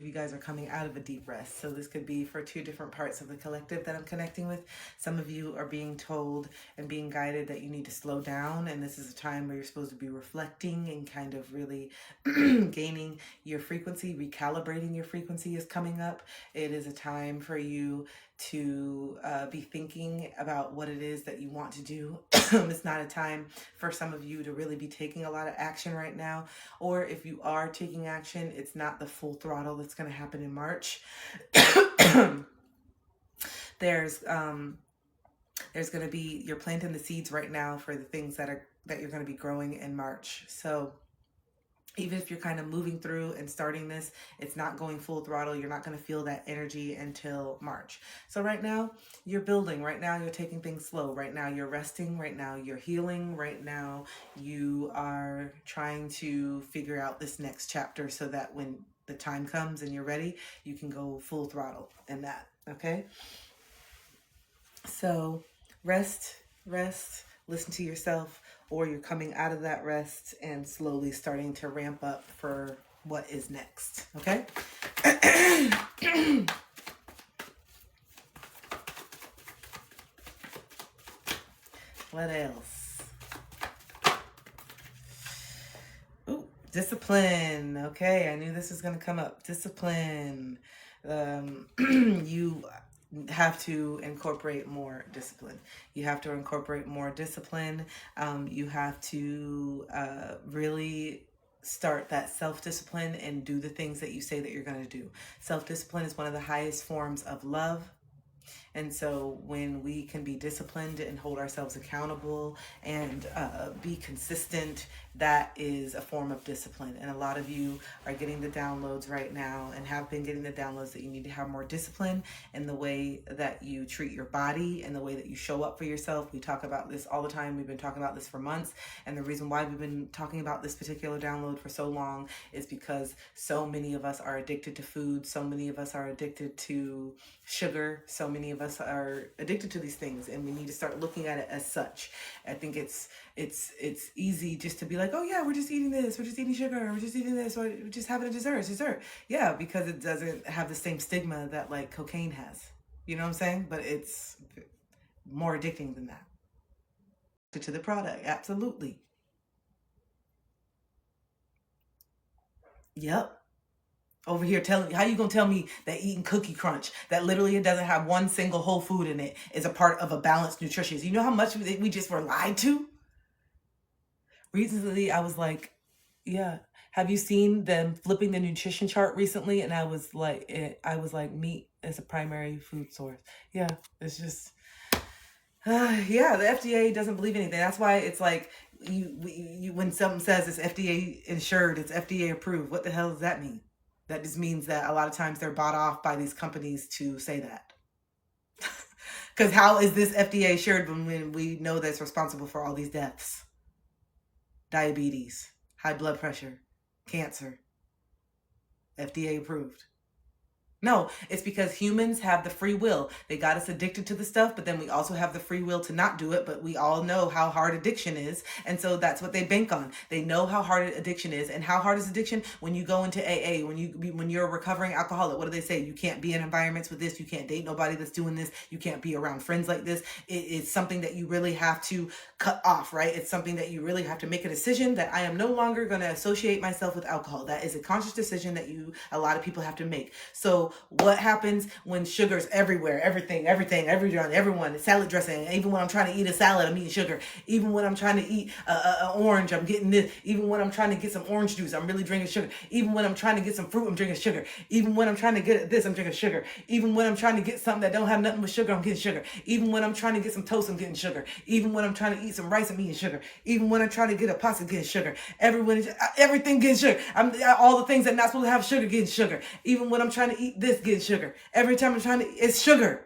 you guys are coming out of a deep rest. So this could be for two different parts of the collective that I'm connecting with. Some of you are being told and being guided that you need to slow down, and this is a time where you're supposed to be reflecting and kind of really gaining your frequency. Recalibrating your frequency is coming up. It is a time for you to be thinking about what it is that you want to do. It's not a time for some of you to really be taking a lot of action right now, or if you are taking action, it's not the full throttle that's going to happen in March. There's going to be, you're planting the seeds right now for the things that you're going to be growing in March. So even if you're kind of moving through and starting this, it's not going full throttle. You're not going to feel that energy until March. So right now you're building. Right now you're taking things slow. Right now you're resting. Right now you're healing. Right now you are trying to figure out this next chapter so that when the time comes and you're ready, you can go full throttle in that. Okay? So rest, listen to yourself, or you're coming out of that rest and slowly starting to ramp up for what is next. Okay? What else? Ooh, discipline. Okay, I knew this was going to come up. Discipline. You have to incorporate more discipline. You have to incorporate more discipline. You have to really start that self-discipline and do the things that you say that you're going to do. Self-discipline is one of the highest forms of love. And so when we can be disciplined and hold ourselves accountable and be consistent, that is a form of discipline. And a lot of you are getting the downloads right now and have been getting the downloads that you need to have more discipline in the way that you treat your body and the way that you show up for yourself. We talk about this all the time. We've been talking about this for months. And the reason why we've been talking about this particular download for so long is because so many of us are addicted to food. So many of us are addicted to sugar. So many of us are addicted to these things, and we need to start looking at it as such. I think it's easy just to be like, oh yeah, we're just eating this, we're just eating sugar, we're just eating this, or we're just having a dessert. Yeah, because it doesn't have the same stigma that like cocaine has. You know what I'm saying? But it's more addicting than that. To the product, absolutely. Yep. Over here telling you, how you gonna tell me that eating Cookie Crunch, that literally it doesn't have one single whole food in it, is a part of a balanced nutrition? You know how much we just were lied to? Recently, I was like, yeah. Have you seen them flipping the nutrition chart recently? And I was like, meat is a primary food source. Yeah, it's just, yeah, the FDA doesn't believe anything. That's why it's like, you when something says it's FDA insured, it's FDA approved, what the hell does that mean? That just means that a lot of times they're bought off by these companies to say that. Because how is this FDA assured when we know that's responsible for all these deaths? Diabetes, high blood pressure, cancer, FDA approved. No, it's because humans have the free will. They got us addicted to the stuff, but then we also have the free will to not do it. But we all know how hard addiction is. And so that's what they bank on. They know how hard addiction is. And how hard is addiction? When you go into AA, when you're a recovering alcoholic, what do they say? You can't be in environments with this. You can't date nobody that's doing this. You can't be around friends like this. It's something that you really have to cut off, right? It's something that you really have to make a decision that I am no longer going to associate myself with alcohol. That is a conscious decision that a lot of people have to make. So what happens when sugar's everywhere, everyone, salad dressing? Even when I'm trying to eat a salad, I'm eating sugar. Even when I'm trying to eat an orange, I'm getting this. Even when I'm trying to get some orange juice, I'm really drinking sugar. Even when I'm trying to get some fruit, I'm drinking sugar. Even when I'm trying to get this, I'm drinking sugar. Even when I'm trying to get something that don't have nothing but sugar, I'm getting sugar. Even when I'm trying to get some toast, I'm getting sugar. Even when I'm trying to eat some rice, I'm eating sugar. Even when I'm trying to get a pasta, I'm getting sugar. Everything getting sugar. All the things that not supposed to have sugar, getting sugar. Even when I'm trying to eat this, getting sugar. Every time I'm trying to, it's sugar.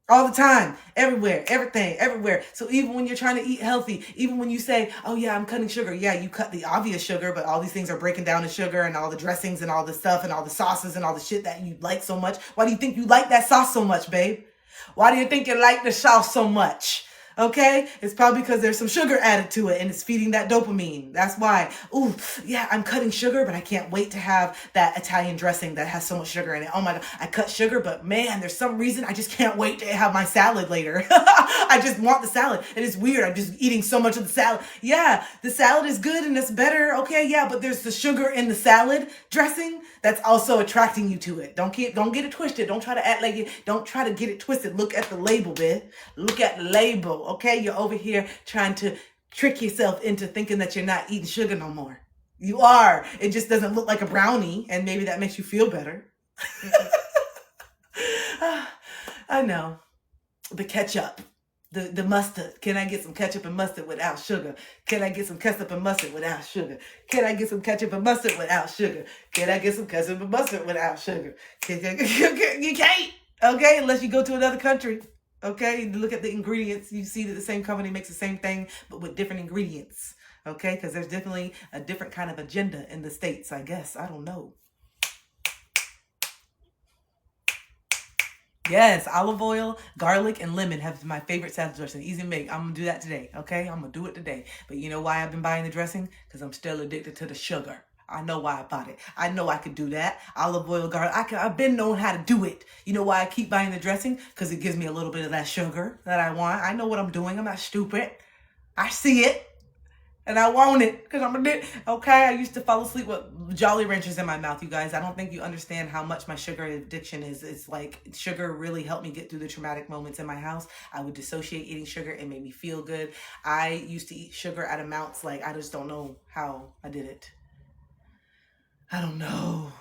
All the time, everywhere, everything, everywhere. So even when you're trying to eat healthy, even when you say, oh yeah, I'm cutting sugar. Yeah, you cut the obvious sugar, but all these things are breaking down to sugar, and all the dressings and all the stuff and all the sauces and all the shit that you like so much. Why do you think you like that sauce so much, babe? Why do you think you like the sauce so much? Okay? It's probably because there's some sugar added to it and it's feeding that dopamine. That's why. Ooh, yeah, I'm cutting sugar, but I can't wait to have that Italian dressing that has so much sugar in it. Oh my God, I cut sugar, but man, there's some reason I just can't wait to have my salad later. I just want the salad. And it's weird. I'm just eating so much of the salad. Yeah, the salad is good and it's better. Okay, yeah, but there's the sugar in the salad dressing that's also attracting you to it. Don't get it twisted. Don't try to act like don't try to get it twisted. Look at the label, bitch. Look at the label, okay? You're over here trying to trick yourself into thinking that you're not eating sugar no more. You are. It just doesn't look like a brownie, and maybe that makes you feel better. I know. The ketchup. The mustard. Can I get some ketchup and mustard without sugar? Can I get some ketchup and mustard without sugar? Can I get some ketchup and mustard without sugar? Can I get some ketchup and mustard without sugar? You can't, okay, unless you go to another country. Okay, you look at the ingredients, you see that the same company makes the same thing, but with different ingredients. Okay, because there's definitely a different kind of agenda in the States, I guess. I don't know. Yes, olive oil, garlic, and lemon have my favorite salad dressing. Easy to make. I'm going to do that today, okay? I'm going to do it today. But you know why I've been buying the dressing? Because I'm still addicted to the sugar. I know why I bought it. I know I could do that. Olive oil, garlic. I've been knowing how to do it. You know why I keep buying the dressing? Because it gives me a little bit of that sugar that I want. I know what I'm doing. I'm not stupid. I see it. And I want it because I'm a dick. Okay, I used to fall asleep with Jolly Ranchers in my mouth, you guys. I don't think you understand how much my sugar addiction is. It's like sugar really helped me get through the traumatic moments in my house. I would dissociate eating sugar. It made me feel good. I used to eat sugar at amounts like I just don't know how I did it. I don't know.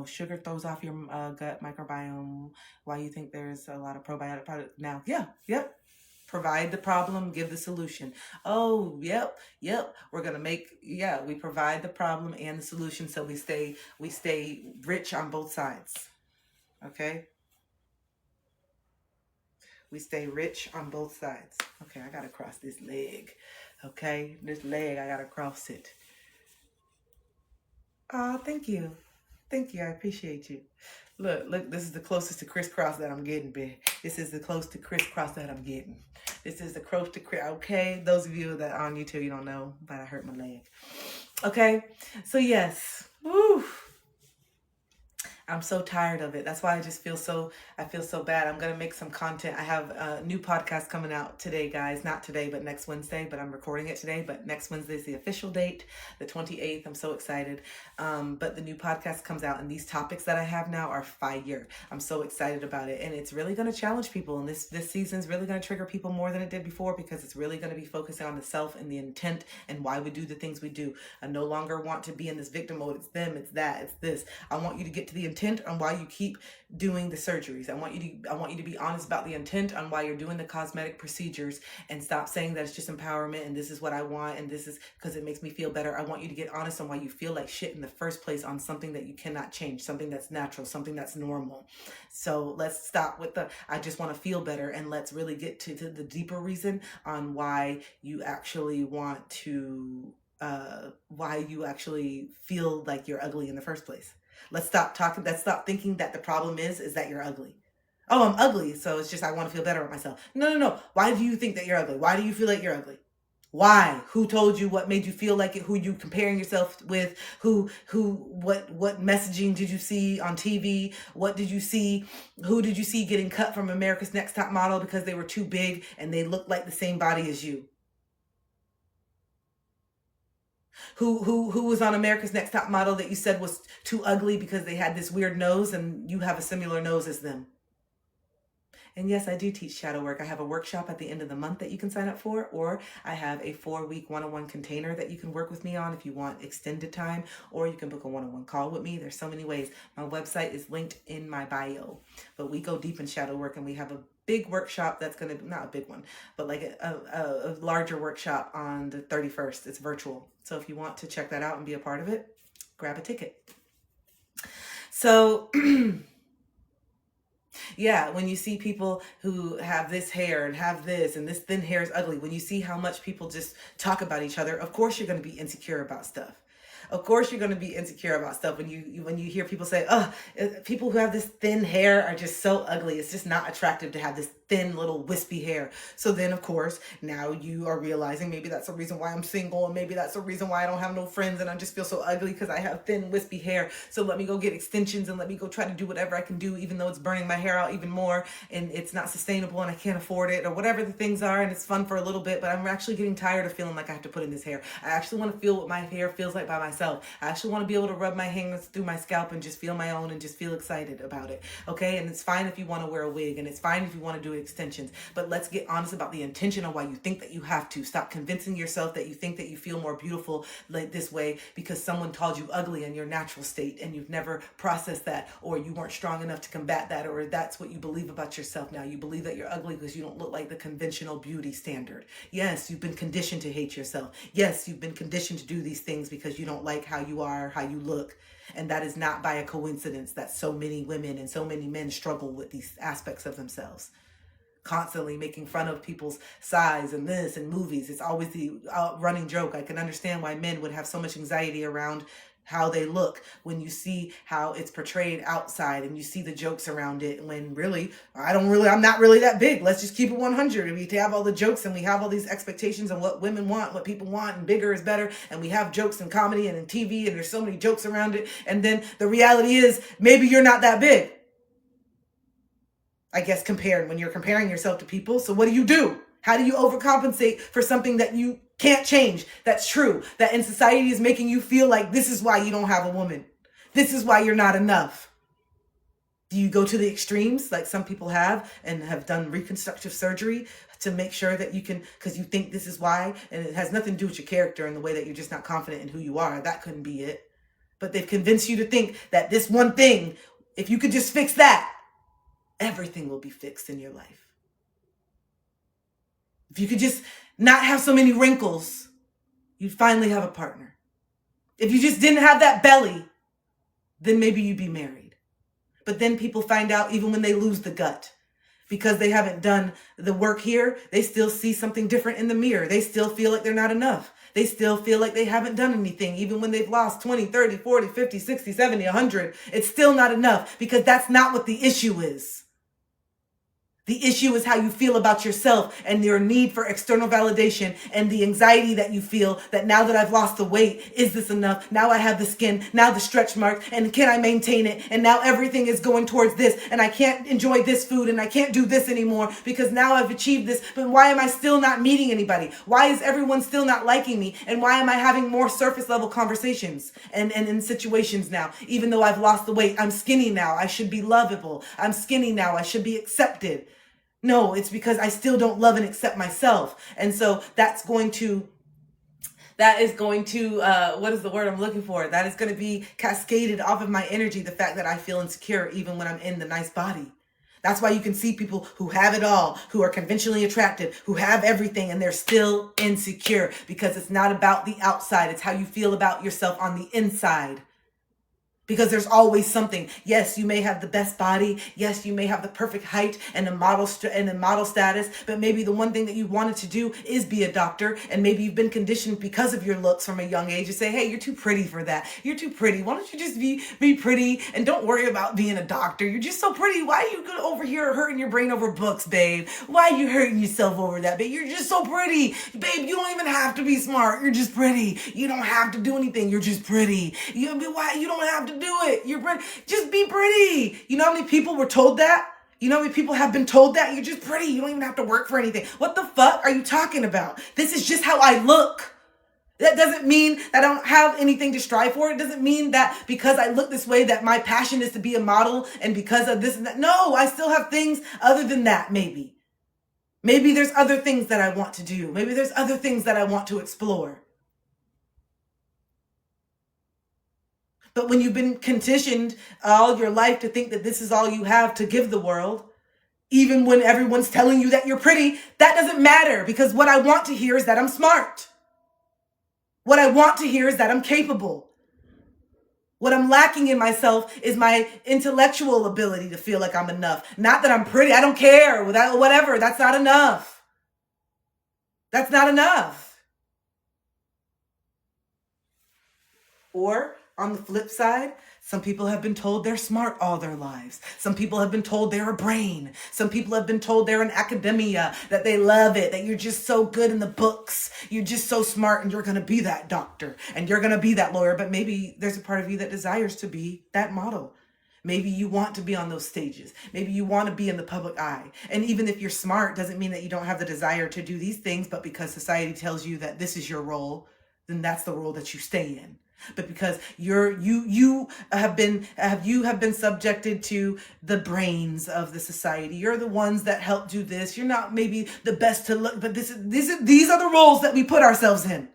Sugar throws off your gut microbiome. Why you think there's a lot of probiotic products now? Yeah, yep. Provide the problem, give the solution. Oh, yep. We're gonna we provide the problem and the solution so we stay rich on both sides. Okay? We stay rich on both sides. Okay, I gotta cross this leg. Okay, this leg, I gotta cross it. Oh, thank you. Thank you. I appreciate you. Look, this is the closest to crisscross that I'm getting, babe. This is the close to crisscross that I'm getting. This is the close to okay? Those of you that are on YouTube, you don't know, but I hurt my leg. Okay? So yes. Woo. I'm so tired of it. That's why I feel so bad. I'm going to make some content. I have a new podcast coming out today, guys. Not today, but next Wednesday. But I'm recording it today. But next Wednesday is the official date, the 28th. I'm so excited. But the new podcast comes out, and these topics that I have now are fire. I'm so excited about it. And it's really going to challenge people. And this season is really going to trigger people more than it did before, because it's really going to be focusing on the self and the intent and why we do the things we do. I no longer want to be in this victim mode. It's them, it's that, it's this. I want you to get to the intent on why you keep doing the surgeries. I want you to be honest about the intent on why you're doing the cosmetic procedures, and stop saying that it's just empowerment and this is what I want and this is because it makes me feel better. I want you to get honest on why you feel like shit in the first place on something that you cannot change, something that's natural, something that's normal. So let's stop with the I just want to feel better, and let's really get to the deeper reason on why you actually want to why you actually feel like you're ugly in the first place. Let's stop thinking that the problem is that you're ugly. Oh, I'm ugly, so it's just I want to feel better about myself. No. Why do you think that you're ugly? Why do you feel like you're ugly? Why? Who told you? What made you feel like it? Who you comparing yourself with? What messaging did you see on TV? What did you see? Who did you see getting cut from America's Next Top Model because they were too big and they looked like the same body as you? Who was on America's Next Top Model that you said was too ugly because they had this weird nose and you have a similar nose as them? And yes, I do teach shadow work. I have a workshop at the end of the month that you can sign up for, or I have a 4-week one-on-one container that you can work with me on if you want extended time, or you can book a one-on-one call with me. There's so many ways. My website is linked in my bio, but we go deep in shadow work, and we have a big workshop that's going to, not a big one, but like a larger workshop on the 31st. It's virtual. So if you want to check that out and be a part of it, grab a ticket. So yeah, when you see people who have this hair and have this and this thin hair is ugly, when you see how much people just talk about each other, of course you're going to be insecure about stuff. Of course you're going to be insecure about stuff when you hear people say, oh, people who have this thin hair are just so ugly. It's just not attractive to have this thin little wispy hair. So then of course now you are realizing maybe that's the reason why I'm single, and maybe that's the reason why I don't have no friends and I just feel so ugly because I have thin wispy hair. So let me go get extensions and let me go try to do whatever I can do, even though it's burning my hair out even more and it's not sustainable and I can't afford it, or whatever the things are, and it's fun for a little bit, but I'm actually getting tired of feeling like I have to put in this hair. I actually want to feel what my hair feels like by myself. I actually want to be able to rub my hands through my scalp and just feel my own and just feel excited about it. Okay, and it's fine if you want to wear a wig, and it's fine if you want to do extensions, but let's get honest about the intention of why you think that you have to. Stop convincing yourself that you think that you feel more beautiful like this way because someone called you ugly in your natural state and you've never processed that, or you weren't strong enough to combat that, or that's what you believe about yourself now. You believe that you're ugly because you don't look like the conventional beauty standard. Yes, you've been conditioned to hate yourself. Yes, you've been conditioned to do these things because you don't like how you are, how you look. And that is not by a coincidence that so many women and so many men struggle with these aspects of themselves. Constantly making fun of people's size and this and movies. It's always the running joke. I can understand why men would have so much anxiety around how they look when you see how it's portrayed outside and you see the jokes around it, when really, I'm not really that big. Let's just keep it 100. We have all the jokes and we have all these expectations on what women want, what people want, and bigger is better. And we have jokes in comedy and in TV, and there's so many jokes around it. And then the reality is maybe you're not that big. I guess when you're comparing yourself to people. So what do? How do you overcompensate for something that you can't change? That's true. That in society is making you feel like this is why you don't have a woman. This is why you're not enough. Do you go to the extremes like some people have and have done reconstructive surgery to make sure that you can, because you think this is why, and it has nothing to do with your character and the way that you're just not confident in who you are. That couldn't be it. But they've convinced you to think that this one thing, if you could just fix that, everything will be fixed in your life. If you could just not have so many wrinkles, you'd finally have a partner. If you just didn't have that belly, then maybe you'd be married. But then people find out even when they lose the gut, because they haven't done the work here, they still see something different in the mirror. They still feel like they're not enough. They still feel like they haven't done anything, even when they've lost 20, 30, 40, 50, 60, 70, 100. It's still not enough, because that's not what the issue is. The issue is how you feel about yourself and your need for external validation, and the anxiety that you feel that now that I've lost the weight, is this enough? Now I have the skin, now the stretch marks, and can I maintain it? And now everything is going towards this, and I can't enjoy this food, and I can't do this anymore because now I've achieved this. But why am I still not meeting anybody? Why is everyone still not liking me? And why am I having more surface level conversations and in situations now? Even though I've lost the weight, I'm skinny now. I should be lovable. I'm skinny now. I should be accepted. No, it's because I still don't love and accept myself. And so that is going to, what is the word I'm looking for? That is going to be cascaded off of my energy, the fact that I feel insecure even when I'm in the nice body. That's why you can see people who have it all, who are conventionally attractive, who have everything, and they're still insecure, because it's not about the outside. It's how you feel about yourself on the inside. Because there's always something. Yes, you may have the best body. Yes, you may have the perfect height and a model status. But maybe the one thing that you wanted to do is be a doctor. And maybe you've been conditioned because of your looks from a young age to say, hey, you're too pretty for that. You're too pretty. Why don't you just be pretty and don't worry about being a doctor? You're just so pretty. Why are you over here hurting your brain over books, babe? Why are you hurting yourself over that, babe? You're just so pretty. Babe, you don't even have to be smart. You're just pretty. You don't have to do anything. You're just pretty. You don't have to do it. You're pretty. Just be pretty. You know how many people were told that? You know how many people have been told that? You're just pretty. You don't even have to work for anything. What the fuck are you talking about? This is just how I look. That doesn't mean that I don't have anything to strive for. It doesn't mean that because I look this way that my passion is to be a model, and because of this and that. No, I still have things other than that, maybe. Maybe there's other things that I want to do. Maybe there's other things that I want to explore. But when you've been conditioned all your life to think that this is all you have to give the world, even when everyone's telling you that you're pretty, that doesn't matter, because what I want to hear is that I'm smart. What I want to hear is that I'm capable. What I'm lacking in myself is my intellectual ability to feel like I'm enough. Not that I'm pretty. I don't care. Whatever. That's not enough. That's not enough. Or on the flip side, Some people have been told they're smart all their lives. Some people have been told they're a brain. Some people have been told they're in academia, that they love it, that you're just so good in the books. You're just so smart and you're going to be that doctor and you're going to be that lawyer. But maybe there's a part of you that desires to be that model. Maybe you want to be on those stages. Maybe you want to be in the public eye. And even if you're smart, doesn't mean that you don't have the desire to do these things, but because society tells you that this is your role, then that's the role that you stay in. But because you have been subjected to the brains of the society. You're the ones that help do this. You're not maybe the best to look, but these are the roles that we put ourselves in.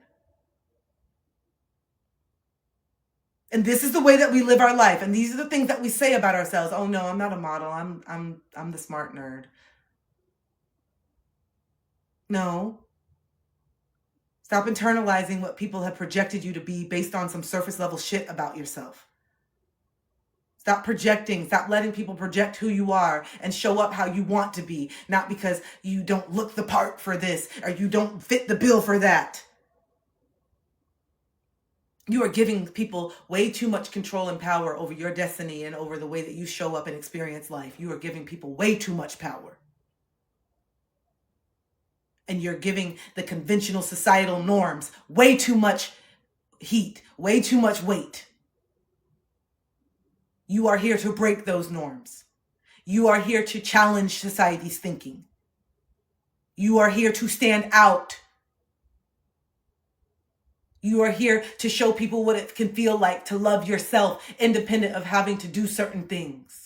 And this is the way that we live our life. And these are the things that we say about ourselves. Oh no, I'm not a model. I'm the smart nerd. No. Stop internalizing what people have projected you to be based on some surface level shit about yourself. Stop projecting. Stop letting people project who you are and show up how you want to be. Not because you don't look the part for this or you don't fit the bill for that. You are giving people way too much control and power over your destiny and over the way that you show up and experience life. You are giving people way too much power. And you're giving the conventional societal norms way too much heat, way too much weight. You are here to break those norms. You are here to challenge society's thinking. You are here to stand out. You are here to show people what it can feel like to love yourself, independent of having to do certain things.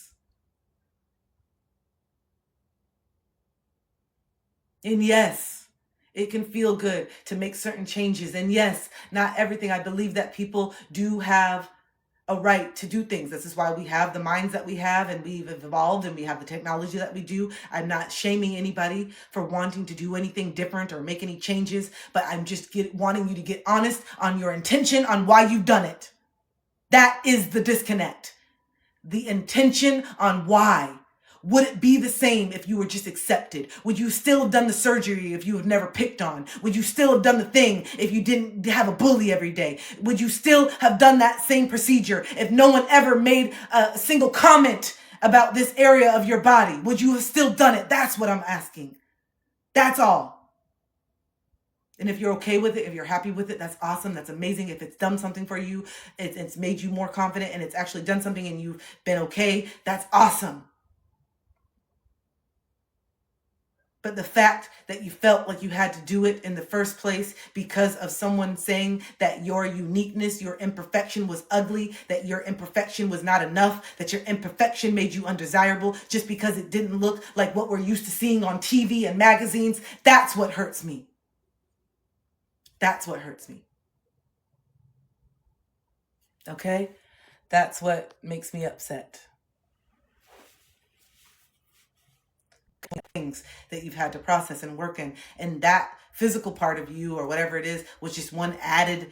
And yes, it can feel good to make certain changes. And yes, not everything. I believe that people do have a right to do things. This is why we have the minds that we have and we've evolved and we have the technology that we do. I'm not shaming anybody for wanting to do anything different or make any changes, but I'm just wanting you to get honest on your intention on why you've done it. That is the disconnect. The intention on why. Would it be the same if you were just accepted? Would you still have done the surgery if you have never picked on? Would you still have done the thing if you didn't have a bully every day? Would you still have done that same procedure if no one ever made a single comment about this area of your body? Would you have still done it? That's what I'm asking. That's all. And if you're okay with it, if you're happy with it, that's awesome. That's amazing. If it's done something for you, it's made you more confident and it's actually done something and you've been okay, that's awesome. But the fact that you felt like you had to do it in the first place because of someone saying that your uniqueness, your imperfection was ugly, that your imperfection was not enough, that your imperfection made you undesirable just because it didn't look like what we're used to seeing on TV and magazines, that's what hurts me. That's what hurts me. Okay? That's what makes me upset. Things that you've had to process and work in, and that physical part of you or whatever it is was just one added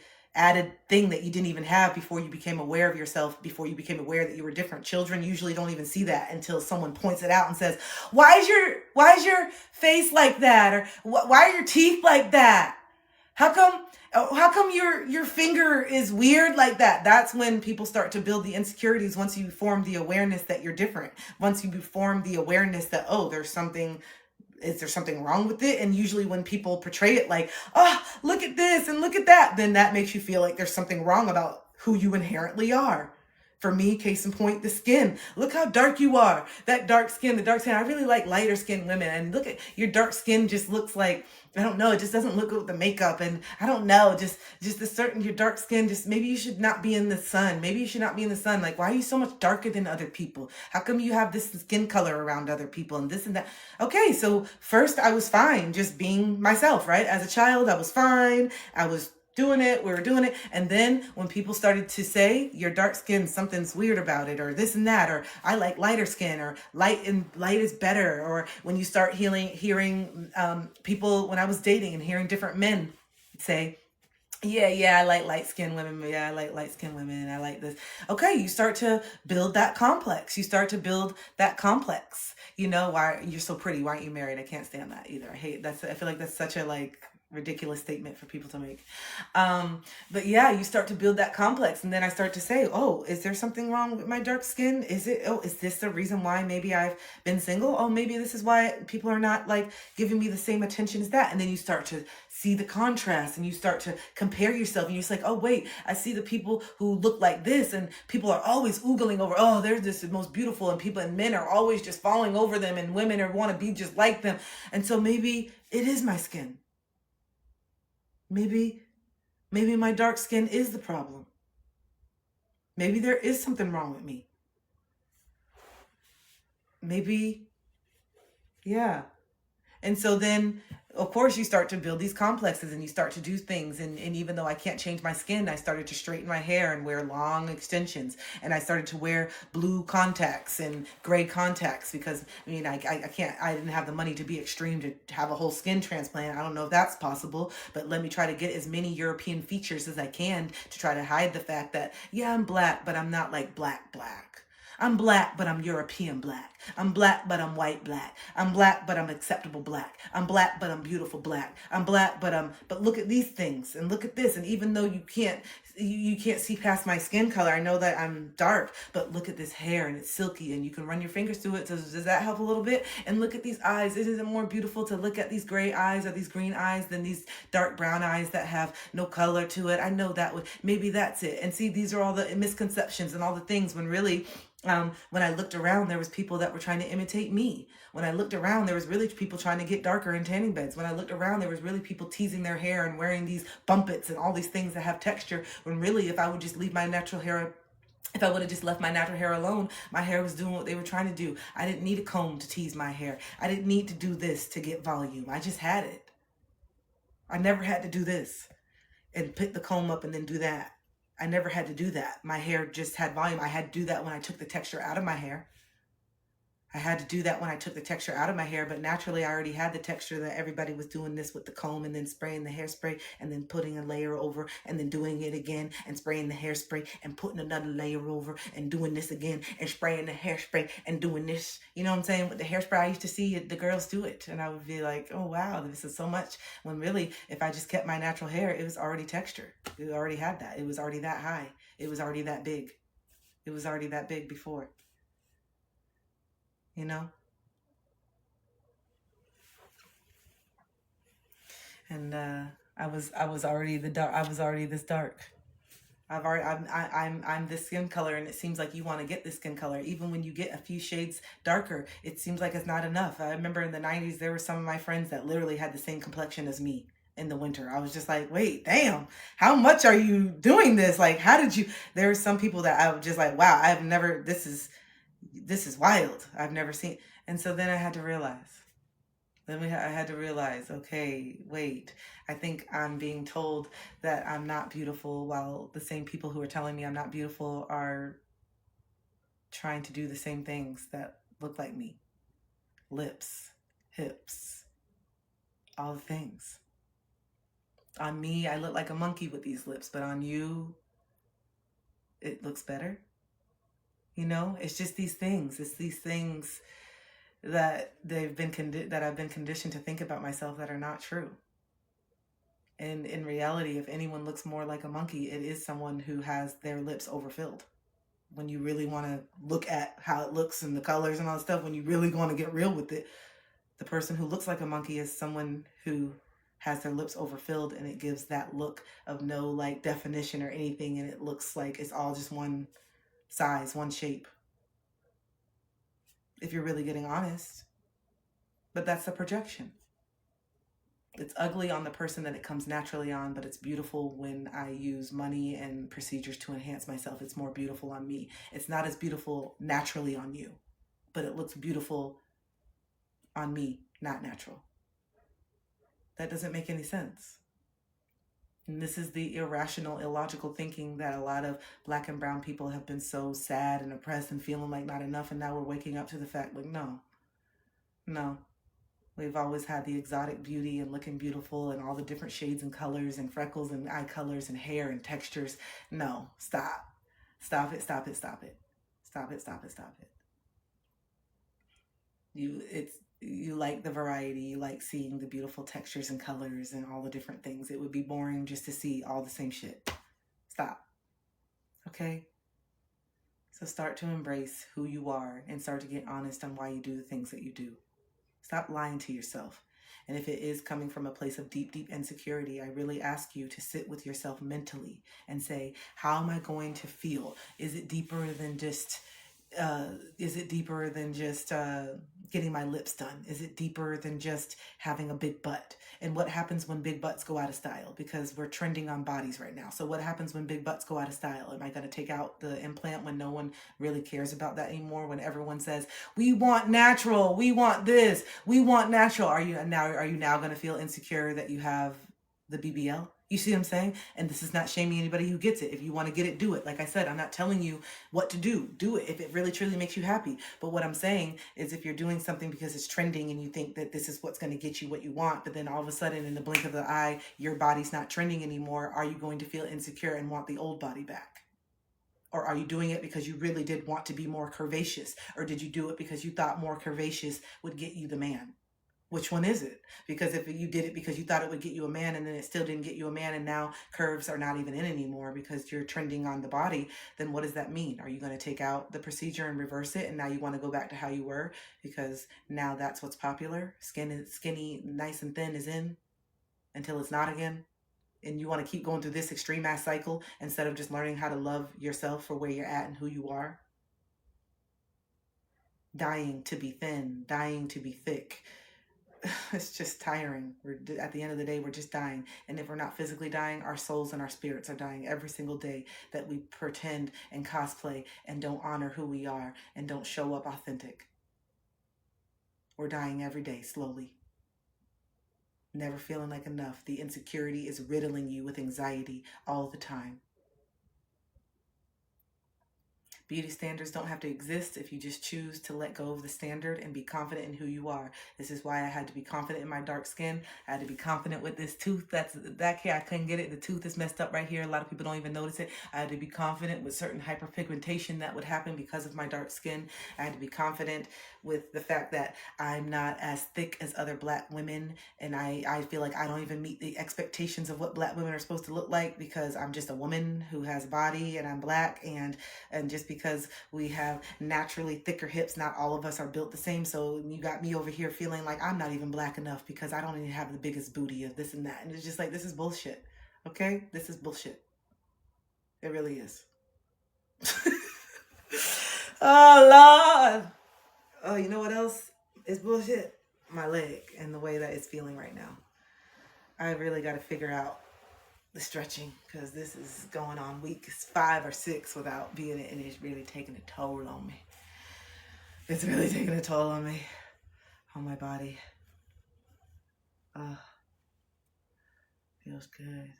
thing that you didn't even have before you became aware of yourself, before you became aware that you were different. Children usually don't even see that until someone points it out and says, why is your face like that? Or why are your teeth like that? How come your finger is weird like that? That's when people start to build the insecurities. Once you form the awareness that you're different, once you form the awareness that, oh, is there something wrong with it? And usually when people portray it like, oh, look at this and look at that, then that makes you feel like there's something wrong about who you inherently are. For me, case in point, the skin. Look how dark you are. That dark skin, I really like lighter skinned women. And look at your dark skin just looks like, I don't know, it just doesn't look good with the makeup. And I don't know, just your dark skin, just maybe you should not be in the sun. Maybe you should not be in the sun. Like, why are you so much darker than other people? How come you have this skin color around other people and this and that? Okay, so first I was fine just being myself, right? As a child, I was fine. I was doing it, we were doing it. And then when people started to say your dark skin, something's weird about it, or this and that, or I like lighter skin, or light is better, or when you start hearing people, when I was dating and hearing different men say, yeah, I like light-skinned women. Yeah, I like light-skinned women. I like this. Okay, you start to build that complex. You know, why you're so pretty. Why aren't you married? I can't stand that either. I hate that. I feel like that's such a Ridiculous statement for people to make. But yeah, you start to build that complex. And then I start to say, oh, is there something wrong with my dark skin? Is this the reason why maybe I've been single? Oh, maybe this is why people are not like giving me the same attention as that. And then you start to see the contrast and you start to compare yourself. And you're just like, oh, wait, I see the people who look like this. And people are always oogling over, oh, they're just the most beautiful. And people and men are always just falling over them. And women are want to be just like them. And so maybe it is my skin. Maybe my dark skin is the problem. Maybe there is something wrong with me. Maybe, yeah. And so then, of course, you start to build these complexes and you start to do things. And even though I can't change my skin, I started to straighten my hair and wear long extensions. And I started to wear blue contacts and gray contacts because, I mean, I didn't have the money to be extreme to have a whole skin transplant. I don't know if that's possible, but let me try to get as many European features as I can to try to hide the fact that, yeah, I'm black, but I'm not like black. I'm black, but I'm European black. I'm black, but I'm white black. I'm black, but I'm acceptable black. I'm black, but I'm beautiful black. I'm black, but look at these things and look at this. And even though you can't see past my skin color, I know that I'm dark, but look at this hair and it's silky and you can run your fingers through it. So does that help a little bit? And look at these eyes. Isn't it more beautiful to look at these gray eyes or these green eyes than these dark brown eyes that have no color to it? I know that maybe that's it. And see, these are all the misconceptions and all the things when really, when I looked around, there was people that were trying to imitate me. When I looked around, there was really people trying to get darker in tanning beds. When I looked around, there was really people teasing their hair and wearing these bumpets and all these things that have texture. When really, if I would just leave my natural hair, if I would have just left my natural hair alone, my hair was doing what they were trying to do. I didn't need a comb to tease my hair. I didn't need to do this to get volume. I just had it. I never had to do this and pick the comb up and then do that. I never had to do that. My hair just had volume. I had to do that when I took the texture out of my hair. I had to do that when I took the texture out of my hair, but naturally I already had the texture that everybody was doing this with the comb and then spraying the hairspray and then putting a layer over and then doing it again and spraying the hairspray and putting another layer over and doing this again and spraying the hairspray and doing this. You know what I'm saying? With the hairspray, I used to see the girls do it and I would be like, oh wow, this is so much. When really, if I just kept my natural hair, it was already textured. It already had that. It was already that high. It was already that big. It was already that big before. You know? And I was already this dark. I'm this skin color, and it seems like you want to get this skin color. Even when you get a few shades darker, it seems like it's not enough. I remember in the 90s, there were some of my friends that literally had the same complexion as me in the winter. I was just like, wait, damn, how much are you doing this? Like, how did you? There were some people that I was just like, wow, I've never. This is wild. I've never seen. And so then I had to realize. I had to realize, okay, wait, I think I'm being told that I'm not beautiful while the same people who are telling me I'm not beautiful are trying to do the same things that look like me. Lips, hips, all the things. On me, I look like a monkey with these lips, but on you, it looks better. You know, it's just these things. It's these things that I've been conditioned to think about myself that are not true. And in reality, if anyone looks more like a monkey, it is someone who has their lips overfilled. When you really want to look at how it looks and the colors and all that stuff, when you really want to get real with it, the person who looks like a monkey is someone who has their lips overfilled, and it gives that look of no like definition or anything, and it looks like it's all just one size, one shape. If you're really getting honest. But that's the projection. It's ugly on the person that it comes naturally on, but it's beautiful when I use money and procedures to enhance myself. It's more beautiful on me. It's not as beautiful naturally on you, but it looks beautiful on me, not natural. That doesn't make any sense. And this is the irrational, illogical thinking that a lot of Black and brown people have been so sad and oppressed and feeling like not enough. And now we're waking up to the fact, like, no. We've always had the exotic beauty and looking beautiful and all the different shades and colors and freckles and eye colors and hair and textures. No, stop. Stop it, stop it, stop it. Stop it, stop it, stop it. you like the variety, you like seeing the beautiful textures and colors and all the different things. It would be boring just to see all the same shit. Stop. Okay? So start to embrace who you are and start to get honest on why you do the things that you do. Stop lying to yourself. And if it is coming from a place of deep, deep insecurity, I really ask you to sit with yourself mentally and say, how am I going to feel? Is it deeper than just getting my lips done? Is it deeper than just having a big butt? And what happens when big butts go out of style? Because we're trending on bodies right now. So what happens when big butts go out of style? Am I going to take out the implant when no one really cares about that anymore? When everyone says, we want natural, we want this, we want natural. Are you now going to feel insecure that you have the BBL? You see what I'm saying? And this is not shaming anybody who gets it. If you want to get it, do it. Like I said, I'm not telling you what to do. Do it if it really truly makes you happy. But what I'm saying is if you're doing something because it's trending and you think that this is what's going to get you what you want, but then all of a sudden in the blink of the eye, your body's not trending anymore, are you going to feel insecure and want the old body back? Or are you doing it because you really did want to be more curvaceous? Or did you do it because you thought more curvaceous would get you the man? Which one is it? Because if you did it because you thought it would get you a man and then it still didn't get you a man and now curves are not even in anymore because you're trending on the body, then what does that mean? Are you going to take out the procedure and reverse it and now you want to go back to how you were because now that's what's popular? Skinny, nice and thin is in until it's not again? And you want to keep going through this extreme ass cycle instead of just learning how to love yourself for where you're at and who you are? Dying to be thin, dying to be thick. It's just tiring. At the end of the day, we're just dying. And if we're not physically dying, our souls and our spirits are dying every single day that we pretend and cosplay and don't honor who we are and don't show up authentic. We're dying every day, slowly. Never feeling like enough. The insecurity is riddling you with anxiety all the time. Beauty standards don't have to exist if you just choose to let go of the standard and be confident in who you are. This is why I had to be confident in my dark skin. I had to be confident with this tooth. That here, I couldn't get it. The tooth is messed up right here. A lot of people don't even notice it. I had to be confident with certain hyperpigmentation that would happen because of my dark skin. I had to be confident with the fact that I'm not as thick as other black women. And I feel like I don't even meet the expectations of what black women are supposed to look like because I'm just a woman who has a body and I'm black. And just because we have naturally thicker hips, not all of us are built the same. So you got me over here feeling like I'm not even black enough because I don't even have the biggest booty of this and that. And it's just like, this is bullshit. Okay? This is bullshit. It really is. Oh, Lord. Oh, you know what else is bullshit? My leg and the way that it's feeling right now. I really got to figure out the stretching because this is going on week 5 or 6 without being it, and it's really taking a toll on me. It's really taking a toll on me, on my body. Feels good.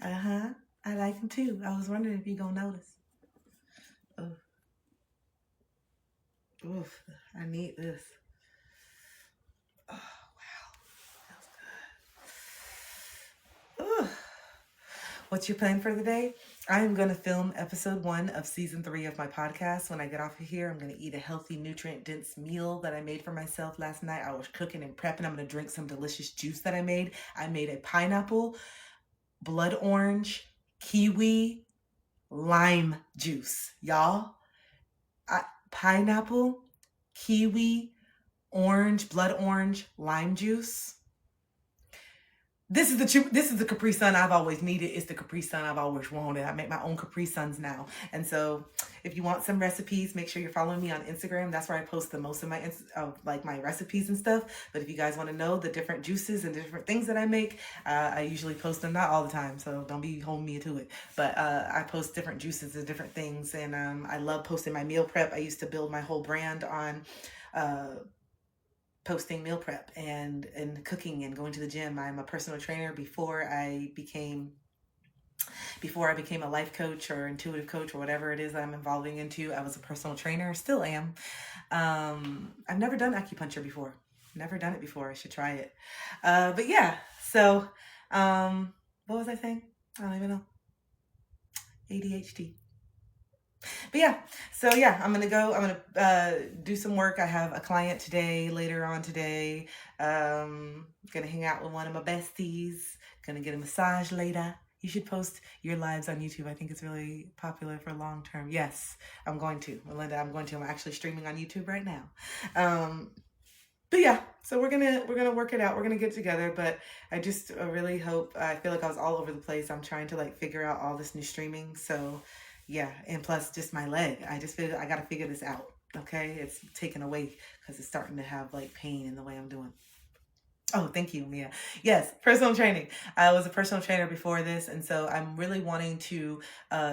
I like them too. I was wondering if you're gonna notice. Oof, I need this. Oh, wow. Feels good. Ooh. What's your plan for the day? I am going to film episode 1 of season 3 of my podcast. When I get off of here, I'm going to eat a healthy, nutrient-dense meal that I made for myself last night. I was cooking and prepping. I'm going to drink some delicious juice that I made. I made a pineapple, blood orange, kiwi, lime juice. Y'all, pineapple, kiwi, orange, blood orange, lime juice. This is the Capri Sun I've always needed. It's the Capri Sun I've always wanted. I make my own Capri Suns now. And so if you want some recipes, make sure you're following me on Instagram. That's where I post the most of my my recipes and stuff. But if you guys want to know the different juices and different things that I make, I usually post them, not all the time, so don't be holding me to it. But I post different juices and different things. And I love posting my meal prep. I used to build my whole brand on posting meal prep and cooking and going to the gym. I'm a personal trainer. Before I became a life coach or intuitive coach or whatever it is I'm evolving into, I was a personal trainer, still am. I've never done acupuncture before. Never done it before. I should try it. But yeah, so what was I saying? I don't even know. ADHD. But yeah, so yeah, I'm gonna go. I'm gonna do some work. I have a client today, later on today. Gonna hang out with one of my besties. Gonna get a massage later. You should post your lives on YouTube. I think it's really popular for long term. Yes, I'm going to, Melinda. I'm going to. I'm actually streaming on YouTube right now. But yeah, so we're gonna work it out. We're gonna get together. But I just really hope. I feel like I was all over the place. I'm trying to like figure out all this new streaming. So yeah, and plus just my leg. I just feel I gotta figure this out. Okay, it's taken away because it's starting to have like pain in the way I'm doing. Oh, thank you, Mia. Yes, personal training. I was a personal trainer before this, and so I'm really wanting to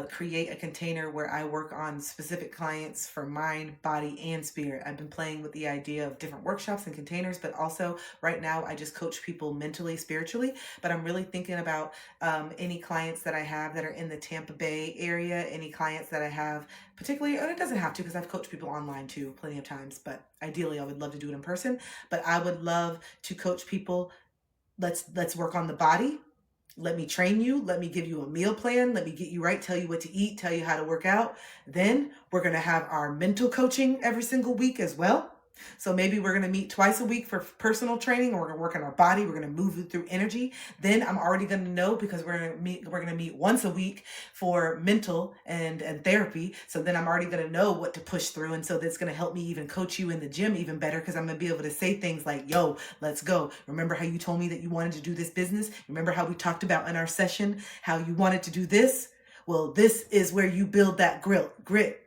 create a container where I work on specific clients for mind, body, and spirit. I've been playing with the idea of different workshops and containers, but also right now I just coach people mentally, spiritually. But I'm really thinking about any clients that I have that are in the Tampa Bay area, any clients that I have particularly, and it doesn't have to because I've coached people online too plenty of times, but ideally I would love to do it in person. But I would love to coach people. Let's work on the body. Let me train you. Let me give you a meal plan. Let me get you right, tell you what to eat, tell you how to work out. Then we're going to have our mental coaching every single week as well. So maybe we're going to meet twice a week for personal training, or we're going to work on our body. We're going to move it through energy. Then I'm already going to know because we're going to meet once a week for mental and therapy. So then I'm already going to know what to push through. And so that's going to help me even coach you in the gym even better, because I'm going to be able to say things like, yo, let's go. Remember how you told me that you wanted to do this business? Remember how we talked about in our session how you wanted to do this? Well, this is where you build that grit.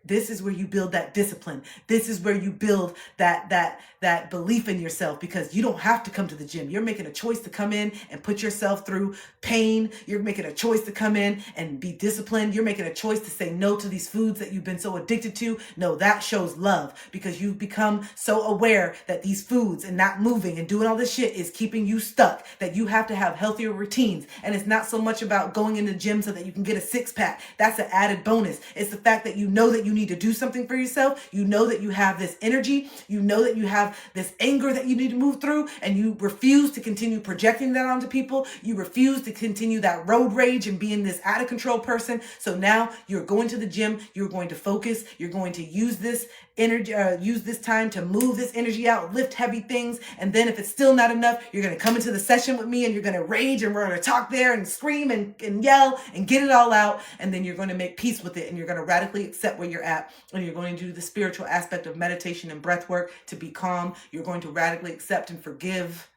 This is where you build that discipline. This is where you build that belief in yourself, because you don't have to come to the gym. You're making a choice to come in and put yourself through pain. You're making a choice to come in and be disciplined. You're making a choice to say no to these foods that you've been so addicted to. No, that shows love, because you've become so aware that these foods and not moving and doing all this shit is keeping you stuck, that you have to have healthier routines. And it's not so much about going in the gym so that you can get a six-pack. That's an added bonus. It's the fact that you know that you need to do something for yourself. You know that you have this energy. You know that you have this anger that you need to move through, and you refuse to continue projecting that onto people. You refuse to continue that road rage and being this out of control person. So now you're going to the gym. You're going to focus. You're going to use this energy, use this time to move this energy out, lift heavy things. And then if it's still not enough, you're going to come into the session with me and you're going to rage, and we're going to talk there and scream and yell and get it all out. And then you're going to make peace with it, and you're going to radically accept where you're at. And you're going to do the spiritual aspect of meditation and breath work to be calm. You're going to radically accept and forgive.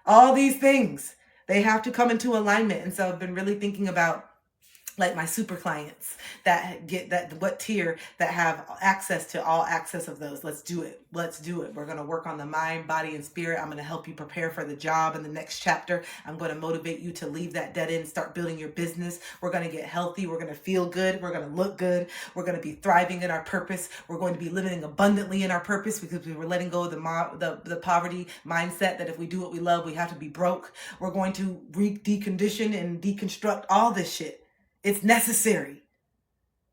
All these things, they have to come into alignment. And so I've been really thinking about like my super clients that get that what tier that have access to all access of those. Let's do it. Let's do it. We're going to work on the mind, body, and spirit. I'm going to help you prepare for the job in the next chapter. I'm going to motivate you to leave that dead end, start building your business. We're going to get healthy. We're going to feel good. We're going to look good. We're going to be thriving in our purpose. We're going to be living abundantly in our purpose, because we were letting go of the poverty mindset that if we do what we love, we have to be broke. We're going to decondition and deconstruct all this shit. It's necessary.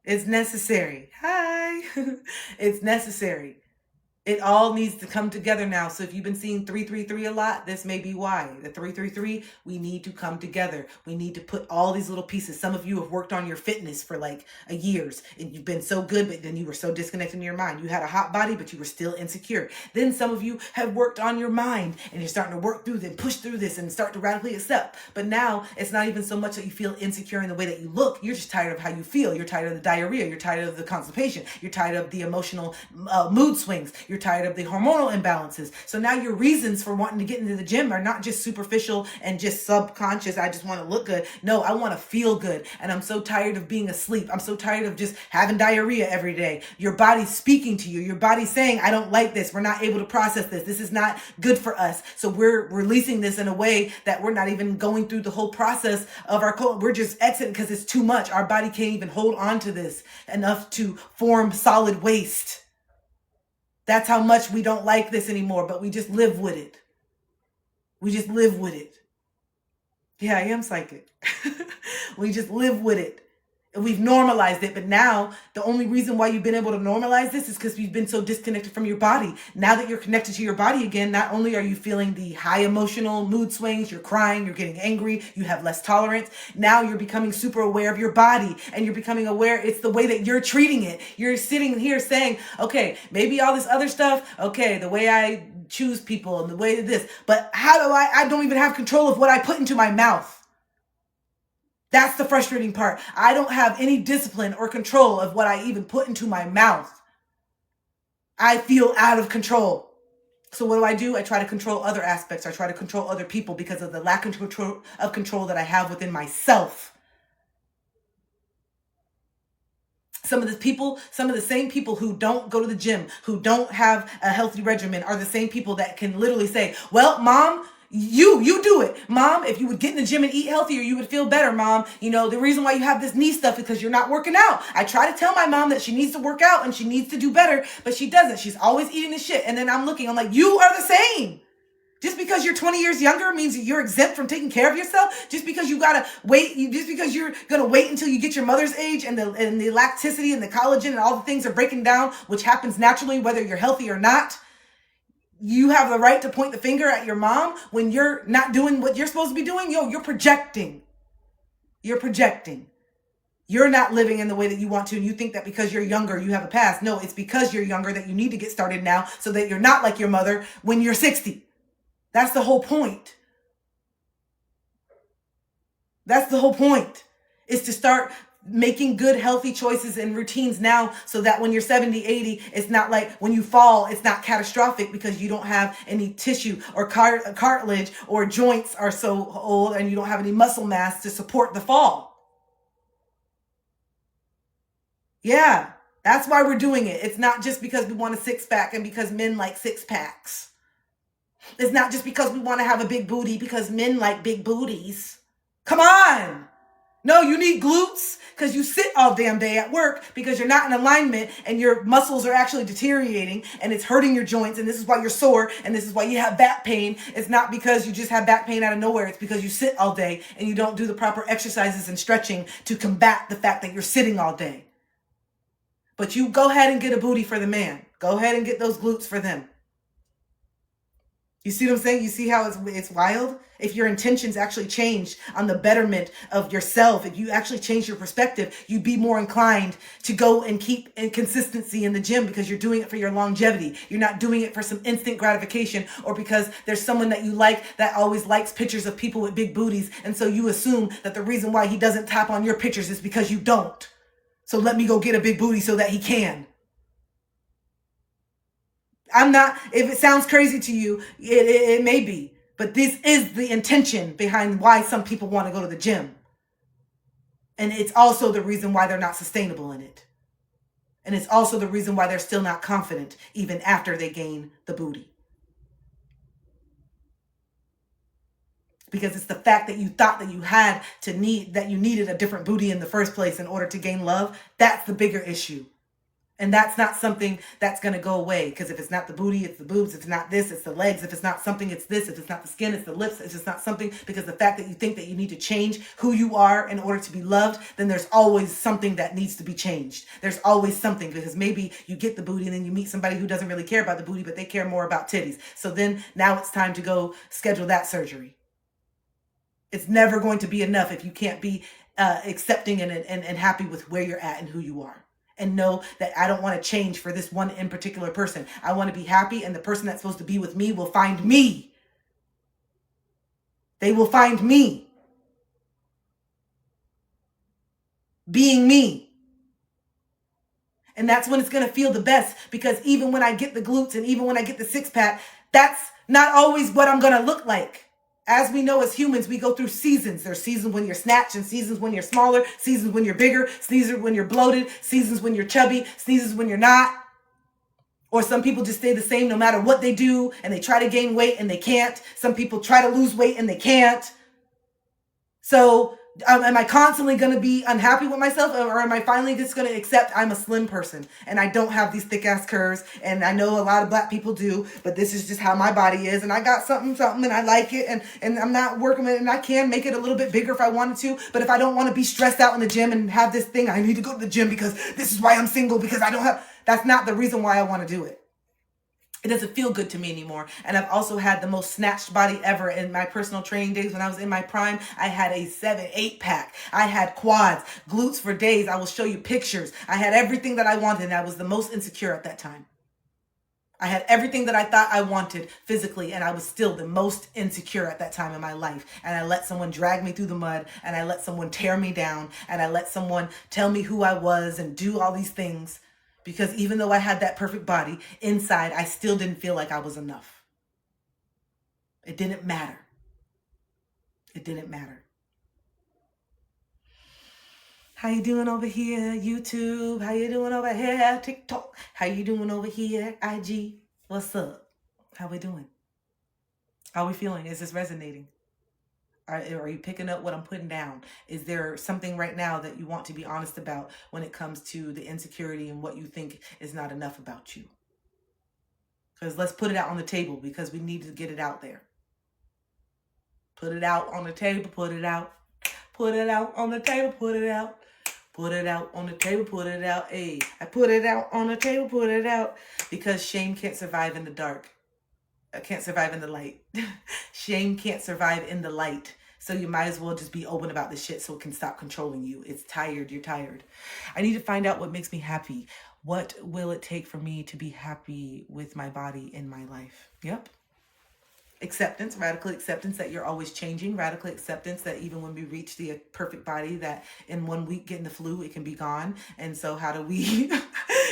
It's necessary. Hi. It's necessary. It all needs to come together now. So if you've been seeing 333 a lot, this may be why. The 333, we need to come together. We need to put all these little pieces. Some of you have worked on your fitness for like years, and you've been so good, but then you were so disconnected in your mind. You had a hot body, but you were still insecure. Then some of you have worked on your mind, and you're starting to work through this, push through this, and start to radically accept. But now it's not even so much that you feel insecure in the way that you look. You're just tired of how you feel. You're tired of the diarrhea. You're tired of the constipation. You're tired of the emotional mood swings. You're tired of the hormonal imbalances. So now your reasons for wanting to get into the gym are not just superficial and just subconscious. I just want to look good. No, I want to feel good. And I'm so tired of being asleep. I'm so tired of just having diarrhea every day. Your body's speaking to you. Your body's saying, I don't like this. We're not able to process this. This is not good for us. So we're releasing this in a way that we're not even going through the whole process of our we're just exiting because it's too much. Our body can't even hold on to this enough to form solid waste. That's how much we don't like this anymore, but we just live with it. We just live with it. Yeah, I am psychic. We just live with it. We've normalized it, but now the only reason why you've been able to normalize this is because you've been so disconnected from your body. Now that you're connected to your body again, not only are you feeling the high emotional mood swings, you're crying, you're getting angry, you have less tolerance. Now you're becoming super aware of your body, and you're becoming aware it's the way that you're treating it. You're sitting here saying, okay, maybe all this other stuff, okay, the way I choose people and the way this, but how do I don't even have control of what I put into my mouth. That's the frustrating part. I don't have any discipline or control of what I even put into my mouth. I feel out of control. So what do? I try to control other aspects. I try to control other people because of the lack of control that I have within myself. Some of the same people who don't go to the gym, who don't have a healthy regimen, are the same people that can literally say, well, Mom, you do it. Mom, if you would get in the gym and eat healthier, you would feel better, Mom. You know, the reason why you have this knee stuff is because you're not working out. I try to tell my mom that she needs to work out and she needs to do better, but she doesn't. She's always eating this shit. And then I'm like, you are the same. Just because you're 20 years younger means that you're exempt from taking care of yourself. Just because you gotta wait, just because you're gonna wait until you get your mother's age and the lacticity and the collagen and all the things are breaking down, which happens naturally whether you're healthy or not. You have the right to point the finger at your mom when you're not doing what you're supposed to be doing. You're projecting. You're projecting. You're not living in the way that you want to. And you think that because you're younger, you have a past. No, it's because you're younger that you need to get started now so that you're not like your mother when you're 60. That's the whole point. That's the whole point, is to start making good, healthy choices and routines now so that when you're 70, 80, it's not like when you fall, it's not catastrophic because you don't have any tissue or cartilage or joints are so old and you don't have any muscle mass to support the fall. Yeah, that's why we're doing it. It's not just because we want a six-pack and because men like six-packs. It's not just because we want to have a big booty because men like big booties. Come on. No, you need glutes because you sit all damn day at work because you're not in alignment and your muscles are actually deteriorating and it's hurting your joints, and this is why you're sore and this is why you have back pain. It's not because you just have back pain out of nowhere. It's because you sit all day and you don't do the proper exercises and stretching to combat the fact that you're sitting all day. But you go ahead and get a booty for the man. Go ahead and get those glutes for them. You see what I'm saying? You see how it's wild? If your intentions actually change on the betterment of yourself, if you actually change your perspective, you'd be more inclined to go and keep in consistency in the gym because you're doing it for your longevity. You're not doing it for some instant gratification or because there's someone that you like that always likes pictures of people with big booties. And so you assume that the reason why he doesn't tap on your pictures is because you don't. So let me go get a big booty so that he can. I'm not, if it sounds crazy to you, it may be, but this is the intention behind why some people want to go to the gym. And it's also the reason why they're not sustainable in it. And it's also the reason why they're still not confident even after they gain the booty. Because it's the fact that you thought that you needed a different booty in the first place in order to gain love. That's the bigger issue. And that's not something that's going to go away. Because if it's not the booty, it's the boobs. If it's not this, it's the legs. If it's not something, it's this. If it's not the skin, it's the lips. If it's not something, because the fact that you think that you need to change who you are in order to be loved, then there's always something that needs to be changed. There's always something, because maybe you get the booty and then you meet somebody who doesn't really care about the booty, but they care more about titties. So then now it's time to go schedule that surgery. It's never going to be enough if you can't be accepting and happy with where you're at and who you are. And know that I don't want to change for this one in particular person. I want to be happy, and the person that's supposed to be with me will find me. They will find me. Being me. And that's when it's going to feel the best, because even when I get the glutes and even when I get the six-pack, that's not always what I'm going to look like. As we know, as humans, we go through seasons. There's seasons when you're snatched and seasons when you're smaller, seasons when you're bigger, seasons when you're bloated, seasons when you're chubby, seasons when you're not. Or some people just stay the same no matter what they do, and they try to gain weight and they can't. Some people try to lose weight and they can't. So Am I constantly going to be unhappy with myself, or am I finally just going to accept I'm a slim person and I don't have these thick ass curves? And I know a lot of black people do, but this is just how my body is, and I got something and I like it, and I'm not working with it, and I can make it a little bit bigger if I wanted to. But if I don't want to be stressed out in the gym and have this thing, I need to go to the gym because this is why I'm single, because I don't have. That's not the reason why I want to do it. It doesn't feel good to me anymore. And I've also had the most snatched body ever in my personal training days. When I was in my prime, I had a 7-8 pack. I had quads, glutes for days. I will show you pictures. I had everything that I wanted, and I was the most insecure at that time. I had everything that I thought I wanted physically, and I was still the most insecure at that time in my life. And I let someone drag me through the mud, and I let someone tear me down, and I let someone tell me who I was and do all these things. Because even though I had that perfect body, inside, I still didn't feel like I was enough. It didn't matter. It didn't matter. How you doing over here, YouTube? How you doing over here, TikTok? How you doing over here, IG? What's up? How we doing? How we feeling? Is this resonating? Are you picking up what I'm putting down? Is there something right now that you want to be honest about when it comes to the insecurity and what you think is not enough about you? Because let's put it out on the table, because we need to get it out there. Put it out on the table, put it out. Put it out on the table, put it out. Put it out on the table, put it out. Hey, I put it out on the table, put it out. Because shame can't survive in the dark. Can't survive in the light. Shame can't survive in the light. So you might as well just be open about this shit so it can stop controlling you. It's tired. You're tired. I need to find out what makes me happy. What will it take for me to be happy with my body in my life? Yep. Acceptance, radical acceptance that you're always changing, radical acceptance that even when we reach the perfect body, that in 1 week getting the flu, it can be gone. And so how do we,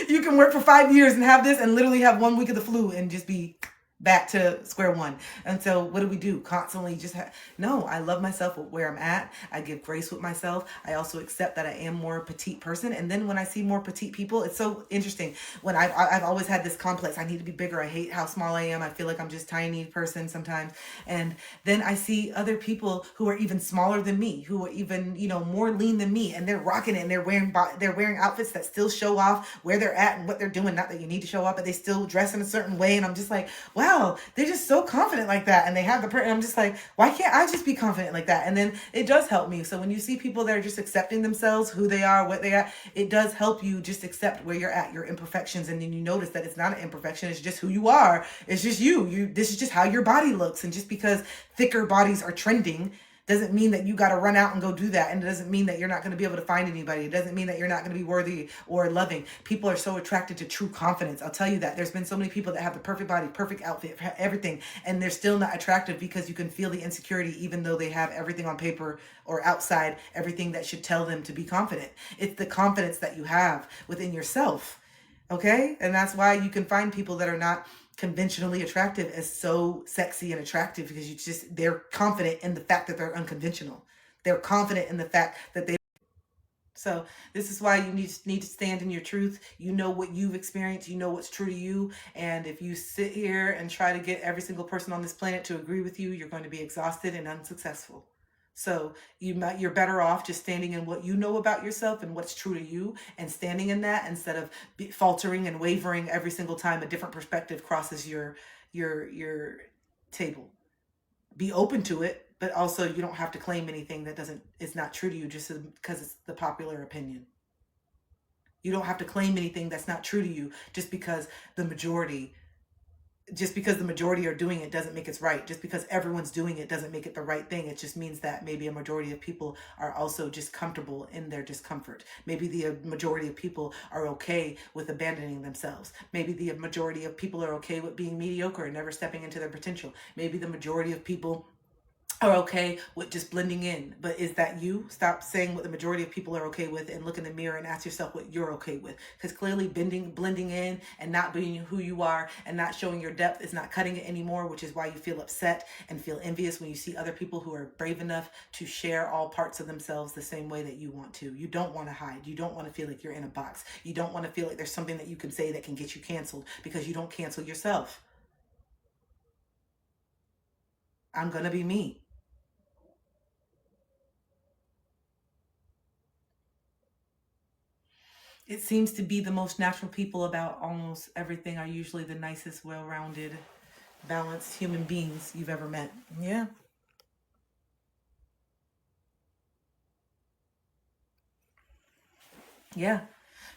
you can work for 5 years and have this and literally have 1 week of the flu and just be back to square one. And so what do? Constantly just no, I love myself where I'm at. I give grace with myself. I also accept that I am more a petite person. And then when I see more petite people, it's so interesting. When I've always had this complex, I need to be bigger. I hate how small I am. I feel like I'm just tiny person sometimes. And then I see other people who are even smaller than me, who are even, more lean than me, and they're rocking it, and they're wearing outfits that still show off where they're at and what they're doing. Not that you need to show up, but they still dress in a certain way. And I'm just like, wow, they're just so confident like that. And they have and I'm just like, why can't I just be confident like that? And then it does help me. So when you see people that are just accepting themselves, who they are, what they are, it does help you just accept where you're at, your imperfections. And then you notice that it's not an imperfection. It's just who you are. It's just you. This is just how your body looks. And just because thicker bodies are trending doesn't mean that you got to run out and go do that. And it doesn't mean that you're not going to be able to find anybody. It doesn't mean that you're not going to be worthy or loving. People are so attracted to true confidence. I'll tell you that. There's been so many people that have the perfect body, perfect outfit, everything, and they're still not attractive because you can feel the insecurity even though they have everything on paper or outside, everything that should tell them to be confident. It's the confidence that you have within yourself. Okay? And that's why you can find people that are not conventionally attractive as so sexy and attractive, because they're confident in the fact that they're unconventional. They're confident in the fact that they. So this is why you need to stand in your truth. You know what you've experienced. You know what's true to you. And if you sit here and try to get every single person on this planet to agree with you, you're going to be exhausted and unsuccessful. So you're better off just standing in what you know about yourself and what's true to you, and standing in that instead of faltering and wavering every single time a different perspective crosses your table. Be open to it, but also you don't have to claim anything that is not true to you just because it's the popular opinion. You don't have to claim anything that's not true to you just because the majority are doing it doesn't make it right. Just because everyone's doing it doesn't make it the right thing. It just means that maybe a majority of people are also just comfortable in their discomfort. Maybe the majority of people are okay with abandoning themselves. Maybe the majority of people are okay with being mediocre and never stepping into their potential. Maybe the majority of people are okay with just blending in. But is that you? Stop saying what the majority of people are okay with and look in the mirror and ask yourself what you're okay with. Because clearly blending in and not being who you are and not showing your depth is not cutting it anymore, which is why you feel upset and feel envious when you see other people who are brave enough to share all parts of themselves the same way that you want to. You don't want to hide. You don't want to feel like you're in a box. You don't want to feel like there's something that you can say that can get you canceled, because you don't cancel yourself. I'm going to be me. It seems to be the most natural people about almost everything are usually the nicest, well-rounded, balanced human beings you've ever met. Yeah. Yeah.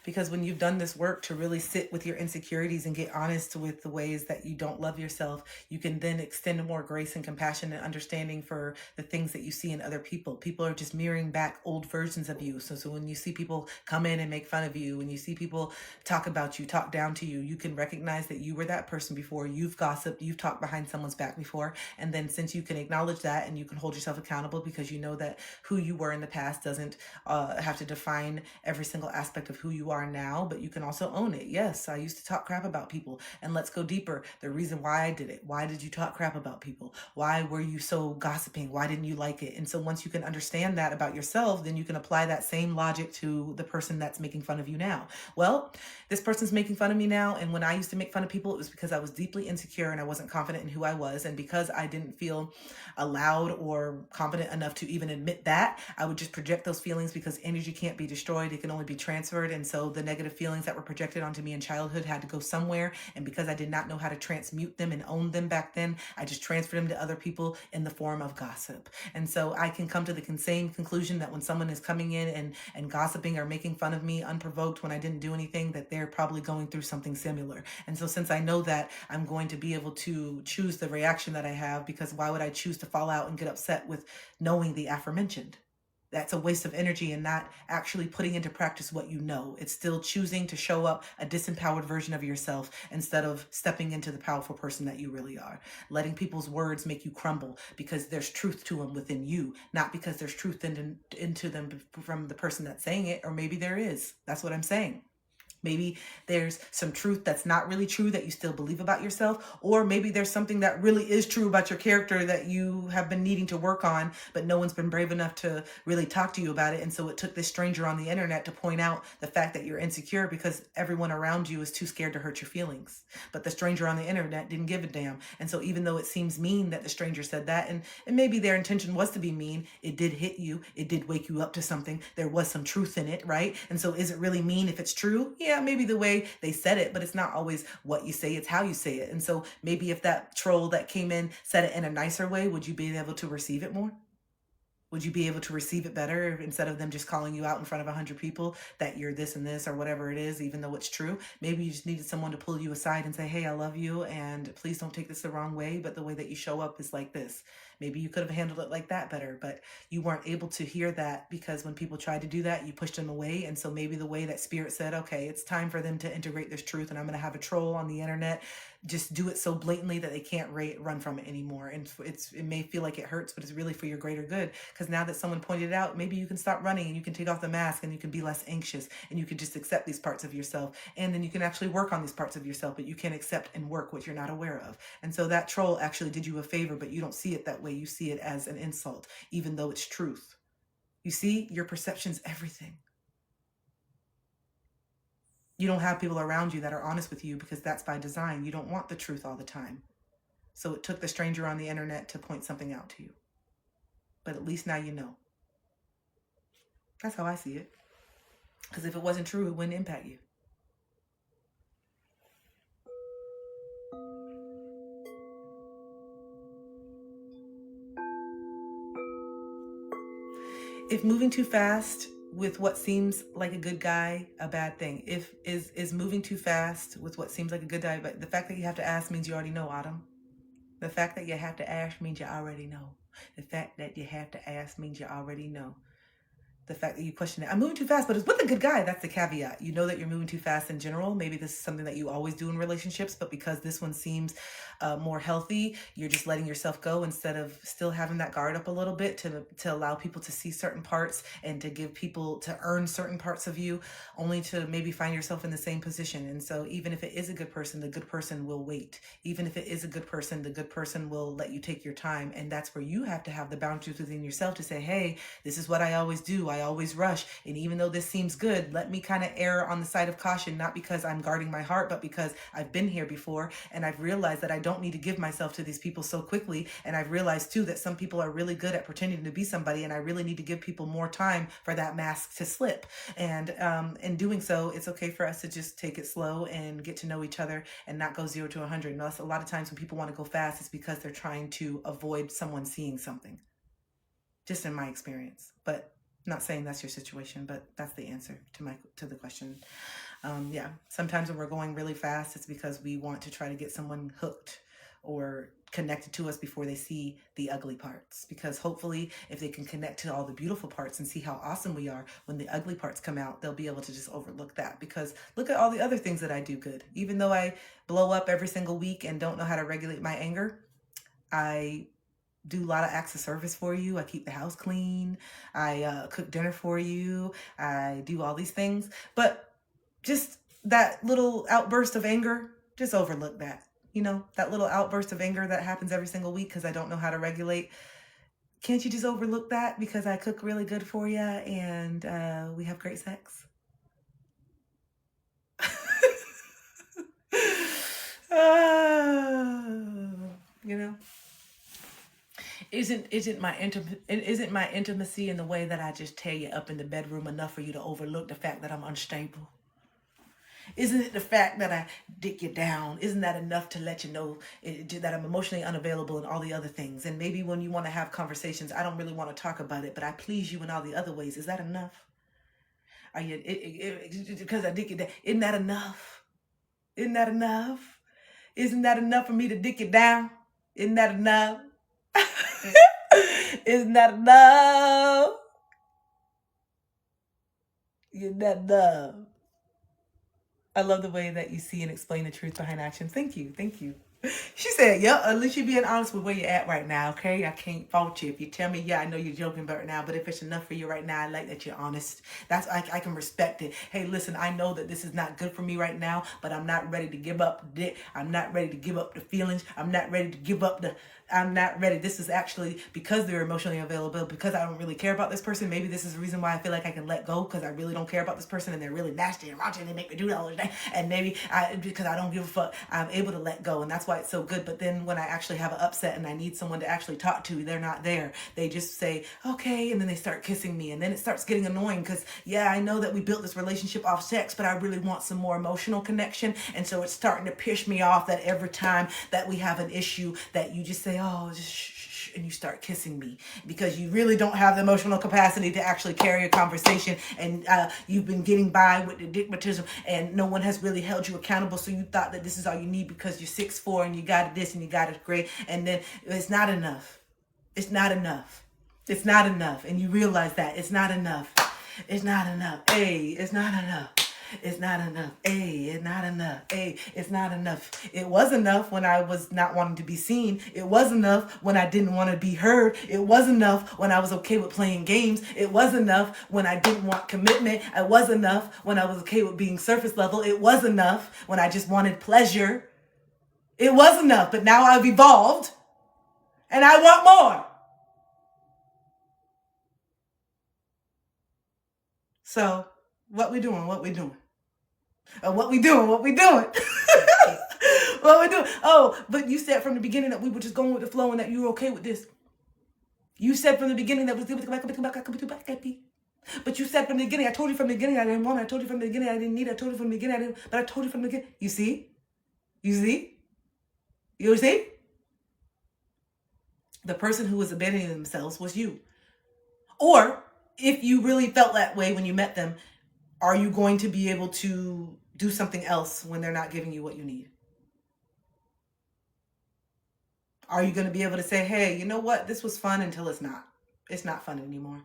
Because when you've done this work to really sit with your insecurities and get honest with the ways that you don't love yourself, you can then extend more grace and compassion and understanding for the things that you see in other people. People are just mirroring back old versions of you. So when you see people come in and make fun of you, when you see people talk about you, talk down to you, you can recognize that you were that person before. You've gossiped, you've talked behind someone's back before. And then since you can acknowledge that and you can hold yourself accountable because you know that who you were in the past doesn't have to define every single aspect of who you are now, but you can also own it. Yes, I used to talk crap about people. And let's go deeper. The reason why I did it. Why did you talk crap about people? Why were you so gossiping? Why didn't you like it? And so once you can understand that about yourself, then you can apply that same logic to the person that's making fun of you now. Well, this person's making fun of me now. And when I used to make fun of people, it was because I was deeply insecure and I wasn't confident in who I was. And because I didn't feel allowed or confident enough to even admit that, I would just project those feelings because energy can't be destroyed. It can only be transferred. And so the negative feelings that were projected onto me in childhood had to go somewhere. And because I did not know how to transmute them and own them back then, I just transferred them to other people in the form of gossip. And so I can come to the same conclusion that when someone is coming in and gossiping or making fun of me unprovoked when I didn't do anything, that they're probably going through something similar. And so since I know that, I'm going to be able to choose the reaction that I have, because why would I choose to fall out and get upset with knowing the aforementioned? That's a waste of energy and not actually putting into practice what you know. It's still choosing to show up a disempowered version of yourself instead of stepping into the powerful person that you really are. Letting people's words make you crumble because there's truth to them within you, not because there's truth into them from the person that's saying it, or maybe there is. That's what I'm saying. Maybe there's some truth that's not really true that you still believe about yourself, or maybe there's something that really is true about your character that you have been needing to work on, but no one's been brave enough to really talk to you about it. And so it took this stranger on the internet to point out the fact that you're insecure because everyone around you is too scared to hurt your feelings. But the stranger on the internet didn't give a damn. And so even though it seems mean that the stranger said that, and maybe their intention was to be mean, it did hit you. It did wake you up to something. There was some truth in it, right? And so is it really mean if it's true? Yeah, maybe the way they said it, but it's not always what you say, it's how you say it. And so maybe if that troll that came in said it in a nicer way, would you be able to receive it more? Would you be able to receive it better instead of them just calling you out in front of 100 people that you're this and this or whatever it is, even though it's true? Maybe you just needed someone to pull you aside and say, hey, I love you, and please don't take this the wrong way, but the way that you show up is like this. Maybe you could have handled it like that better, but you weren't able to hear that because when people tried to do that, you pushed them away. And so maybe the way that spirit said, okay, it's time for them to integrate this truth, and I'm going to have a troll on the internet just do it so blatantly that they can't run from it anymore. And it may feel like it hurts, but it's really for your greater good. Because now that someone pointed it out, maybe you can stop running and you can take off the mask and you can be less anxious and you can just accept these parts of yourself. And then you can actually work on these parts of yourself, but you can't accept and work what you're not aware of. And so that troll actually did you a favor, but you don't see it that way. You see it as an insult, even though it's truth. You see, your perception's everything. You don't have people around you that are honest with you because that's by design. You don't want the truth all the time. So it took the stranger on the internet to point something out to you. But at least now you know. That's how I see it. Because if it wasn't true, it wouldn't impact you. If moving too fast with what seems like a good guy a bad thing? If is moving too fast with what seems like a good guy, but the fact that you have to ask means you already know, Autumn. The fact that you have to ask means you already know. The fact that you have to ask means you already know. The fact that you question it, I'm moving too fast, but it's with a good guy. That's the caveat. You know that you're moving too fast in general. Maybe this is something that you always do in relationships, but because this one seems more healthy, you're just letting yourself go instead of still having that guard up a little bit to allow people to see certain parts and to give people to earn certain parts of you, only to maybe find yourself in the same position. And so even if it is a good person, the good person will wait. Even if it is a good person, the good person will let you take your time. And that's where you have to have the boundaries within yourself to say, hey, this is what I always do. I always rush. And even though this seems good, let me kind of err on the side of caution, not because I'm guarding my heart, but because I've been here before and I've realized that I don't need to give myself to these people so quickly. And I've realized too that some people are really good at pretending to be somebody, and I really need to give people more time for that mask to slip. And in doing so, it's okay for us to just take it slow and get to know each other and not go 0 to 100. And a lot of times when people want to go fast, it's because they're trying to avoid someone seeing something. Just in my experience, but not saying that's your situation, but that's the answer to the question. Yeah, sometimes when we're going really fast, it's because we want to try to get someone hooked or connected to us before they see the ugly parts. Because hopefully, if they can connect to all the beautiful parts and see how awesome we are, when the ugly parts come out, they'll be able to just overlook that. Because look at all the other things that I do good. Even though I blow up every single week and don't know how to regulate my anger, I do a lot of acts of service for you. I keep the house clean. I cook dinner for you. I do all these things. But just that little outburst of anger, just overlook that. You know, that little outburst of anger that happens every single week because I don't know how to regulate. Can't you just overlook that because I cook really good for you and we have great sex? You know? Isn't my intimacy in the way that I just tear you up in the bedroom enough for you to overlook the fact that I'm unstable? Isn't it the fact that I dick you down? Isn't that enough to let you know that I'm emotionally unavailable and all the other things? And maybe when you want to have conversations, I don't really want to talk about it, but I please you in all the other ways. Is that enough? Are you because I dick you down? Isn't that enough? Isn't that enough? Isn't that enough for me to dick you down? Isn't that enough? Isn't that enough? Isn't that enough? I love the way that you see and explain the truth behind actions. Thank you. Thank you. She said, yep, at least you're being honest with where you're at right now, okay? I can't fault you. If you tell me, yeah, I know you're joking about it now, but if it's enough for you right now, I like that you're honest. I can respect it. Hey, listen, I know that this is not good for me right now, but I'm not ready to give up the dick. I'm not ready to give up the feelings. I'm not ready to give up I'm not ready. This is actually because they're emotionally available, because I don't really care about this person. Maybe this is the reason why I feel like I can let go, because I really don't care about this person and they're really nasty and raunchy and they make me do that all the time. And maybe because I don't give a fuck, I'm able to let go. And that's why it's so good. But then when I actually have an upset and I need someone to actually talk to, they're not there. They just say, okay. And then they start kissing me. And then it starts getting annoying because, yeah, I know that we built this relationship off sex, but I really want some more emotional connection. And so it's starting to piss me off that every time that we have an issue that you just say, oh, just shh, and you start kissing me because you really don't have the emotional capacity to actually carry a conversation, and you've been getting by with the dickmatism and no one has really held you accountable, so you thought that this is all you need because you're 6'4" and you got this and you got it great, and then it's not enough. It's not enough. It's not enough. And you realize that it's not enough. It's not enough. Hey, it's not enough. It's not enough. Hey, it's not enough. Hey, it's not enough. It was enough when I was not wanting to be seen. It was enough when I didn't want to be heard. It was enough when I was okay with playing games. It was enough when I didn't want commitment. It was enough when I was okay with being surface level. It was enough when I just wanted pleasure. It was enough, but now I've evolved and I want more. So what we doing? What we doing? What we doing? What we doing? What we doing? Oh, but you said from the beginning that we were just going with the flow and that you were okay with this. You said from the beginning that was. But you said from the beginning, I told you from the beginning I didn't want it. I told you from the beginning I didn't need it. I told you from the beginning I didn't. But I told you from the beginning. You see? You see? You see? The person who was abandoning themselves was you. Or if you really felt that way when you met them, are you going to be able to do something else when they're not giving you what you need? Are you going to be able to say, hey, you know what? This was fun until it's not. It's not fun anymore.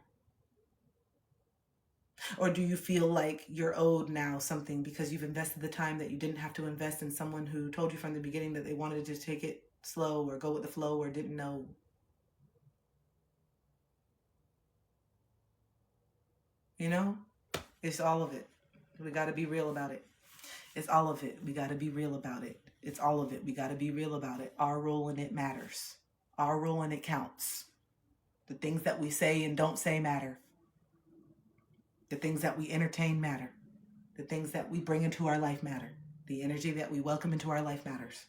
Or do you feel like you're owed now something because you've invested the time that you didn't have to invest in someone who told you from the beginning that they wanted to just take it slow or go with the flow or didn't know? You know, it's all of it. We got to be real about it. It's all of it. We got to be real about it. It's all of it. We got to be real about it. Our role in it matters. Our role in it counts. The things that we say and don't say matter. The things that we entertain matter. The things that we bring into our life matter. The energy that we welcome into our life matters.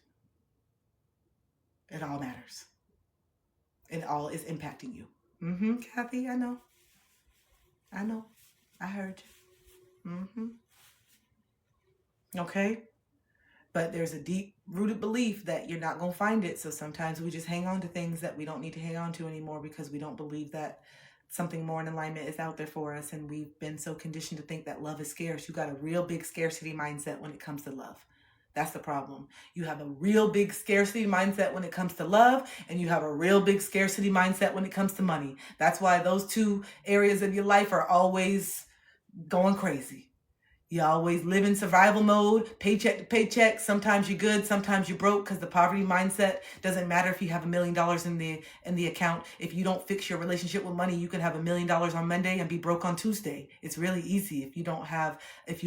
It all matters. It all is impacting you. Kathy, I know. I heard you. Okay? But there's a deep-rooted belief that you're not going to find it. So sometimes we just hang on to things that we don't need to hang on to anymore because we don't believe that something more in alignment is out there for us. And we've been so conditioned to think that love is scarce. You got a real big scarcity mindset when it comes to love. That's the problem. You have a real big scarcity mindset when it comes to love, and you have a real big scarcity mindset when it comes to money. That's why those two areas of your life are always going crazy. You always live in survival mode, paycheck to paycheck. Sometimes you're good, sometimes you're broke, because the poverty mindset doesn't matter if you have $1 million in the account. If you don't fix your relationship with money, you can have $1 million on Monday and be broke on Tuesday. It's really easy if you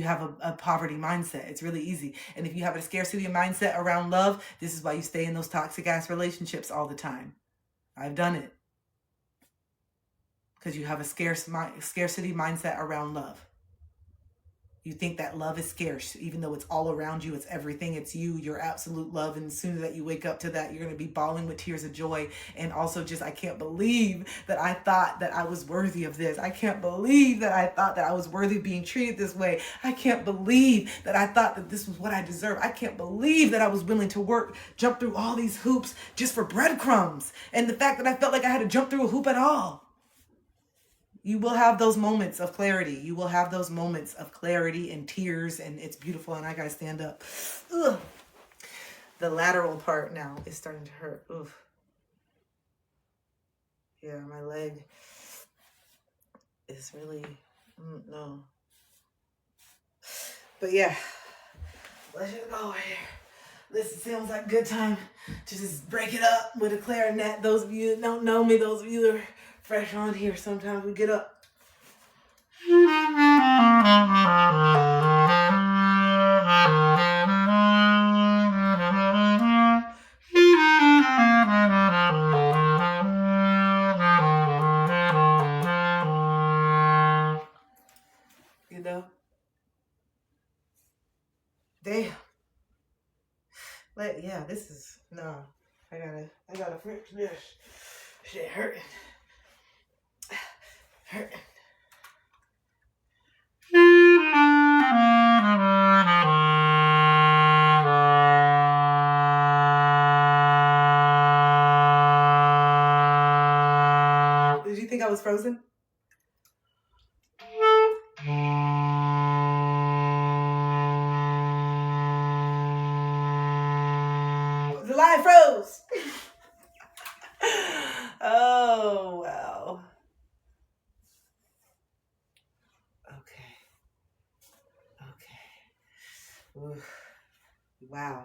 have a poverty mindset. It's really easy. And if you have a scarcity mindset around love, this is why you stay in those toxic ass relationships all the time. I've done it. Because you have a scarcity mindset around love. You think that love is scarce, even though it's all around you. It's everything. It's you, your absolute love. And as soon as you wake up to that, you're going to be bawling with tears of joy. And also just, I can't believe that I thought that I was worthy of this. I can't believe that I thought that I was worthy of being treated this way. I can't believe that I thought that this was what I deserve. I can't believe that I was willing to jump through all these hoops just for breadcrumbs. And the fact that I felt like I had to jump through a hoop at all. You will have those moments of clarity. You will have those moments of clarity and tears, and it's beautiful, and I gotta stand up. Ugh. The lateral part now is starting to hurt. Oof. Yeah, my leg is really, no. But yeah, let's just go over here. This sounds like a good time to just break it up with a clarinet. Those of you that don't know me, those of you that are fresh on here, sometimes we get up. You know? Damn. Yeah, this is, no. I gotta fix this. Shit hurting. Hurting. Did you think I was frozen? The line froze. Oh, wow. Okay. Oof. Wow.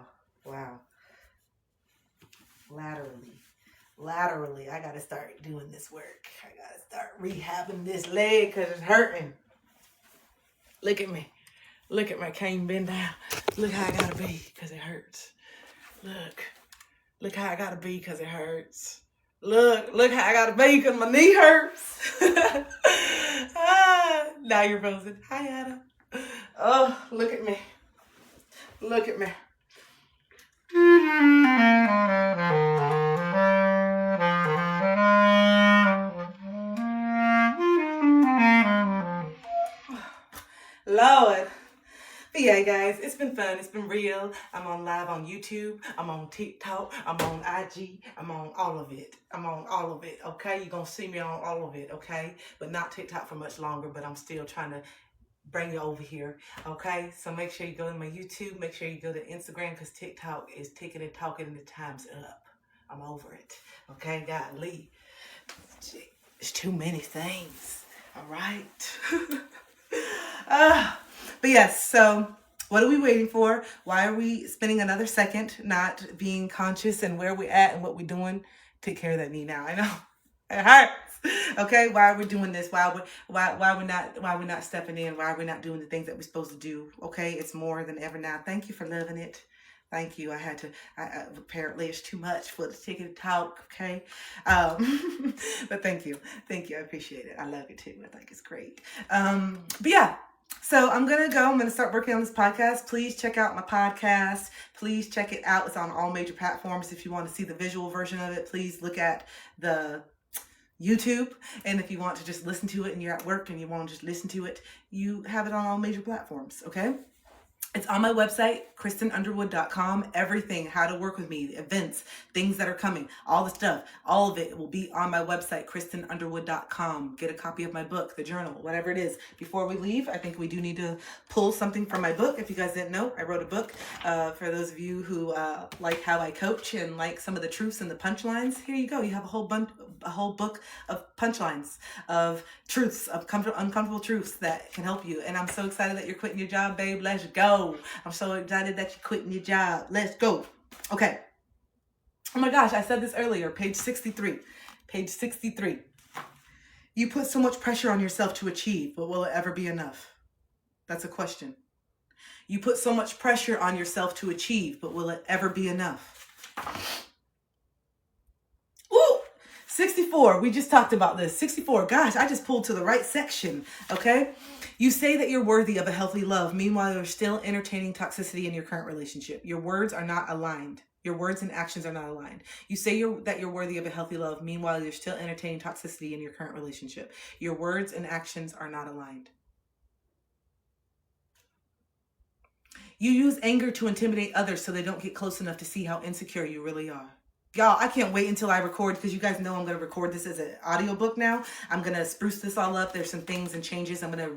Laterally, I gotta start doing this work. I gotta start rehabbing this leg because it's hurting. Look at me. Look at my cane bend down. Look how I gotta be because it hurts. Look how I gotta be because it hurts. Look how I gotta be because my knee hurts. Now you're frozen. Hi, Adam. Oh, look at me. Look at me. Lord. But yeah, guys, it's been fun. It's been real. I'm on live on YouTube. I'm on TikTok. I'm on IG. I'm on all of it. Okay? You're going to see me on all of it, okay? But not TikTok for much longer, but I'm still trying to bring you over here, okay? So make sure you go to my YouTube. Make sure you go to Instagram because TikTok is ticking and talking and the time's up. I'm over it, okay? Golly. It's too many things, all right? But yes, so what are we waiting for? Why are we spending another second not being conscious and where we're at and what we're doing? Take care of that knee now. I know it hurts. Okay, why are we doing this? Why we're not stepping in? Why are we not doing the things that we're supposed to do? Okay, it's more than ever now. Thank you for loving it. Thank you. Apparently it's too much for the ticket to talk. Okay. But thank you. Thank you. I appreciate it. I love it too. I think it's great. But yeah. So I'm going to go. I'm going to start working on this podcast. Please check out my podcast. Please check it out. It's on all major platforms. If you want to see the visual version of it, please look at the YouTube. And if you want to just listen to it and you're at work and you want to just listen to it, you have it on all major platforms. Okay. It's on my website, KristenUnderwood.com. Everything, how to work with me, events, things that are coming, all the stuff, all of it will be on my website, KristenUnderwood.com. Get a copy of my book, the journal, whatever it is. Before we leave, I think we do need to pull something from my book. If you guys didn't know, I wrote a book. For those of you who like how I coach and like some of the truths and the punchlines, here you go. You have a whole book of punchlines, of truths, of uncomfortable truths that can help you. And I'm so excited that you're quitting your job, babe. Let's go. I'm so excited that you're quitting your job. Let's go. Okay. Oh my gosh, I said this earlier. Page 63. Page 63. You put so much pressure on yourself to achieve, but will it ever be enough? That's a question. You put so much pressure on yourself to achieve, but will it ever be enough? Ooh, 64. We just talked about this. 64. Gosh, I just pulled to the right section. Okay. You say that you're worthy of a healthy love. Meanwhile, you're still entertaining toxicity in your current relationship. Your words are not aligned. Your words and actions are not aligned. You say that you're worthy of a healthy love. Meanwhile, you're still entertaining toxicity in your current relationship. Your words and actions are not aligned. You use anger to intimidate others so they don't get close enough to see how insecure you really are. Y'all, I can't wait until I record, because you guys know I'm going to record this as an audiobook now. I'm going to spruce this all up. There's some things and changes. I'm going to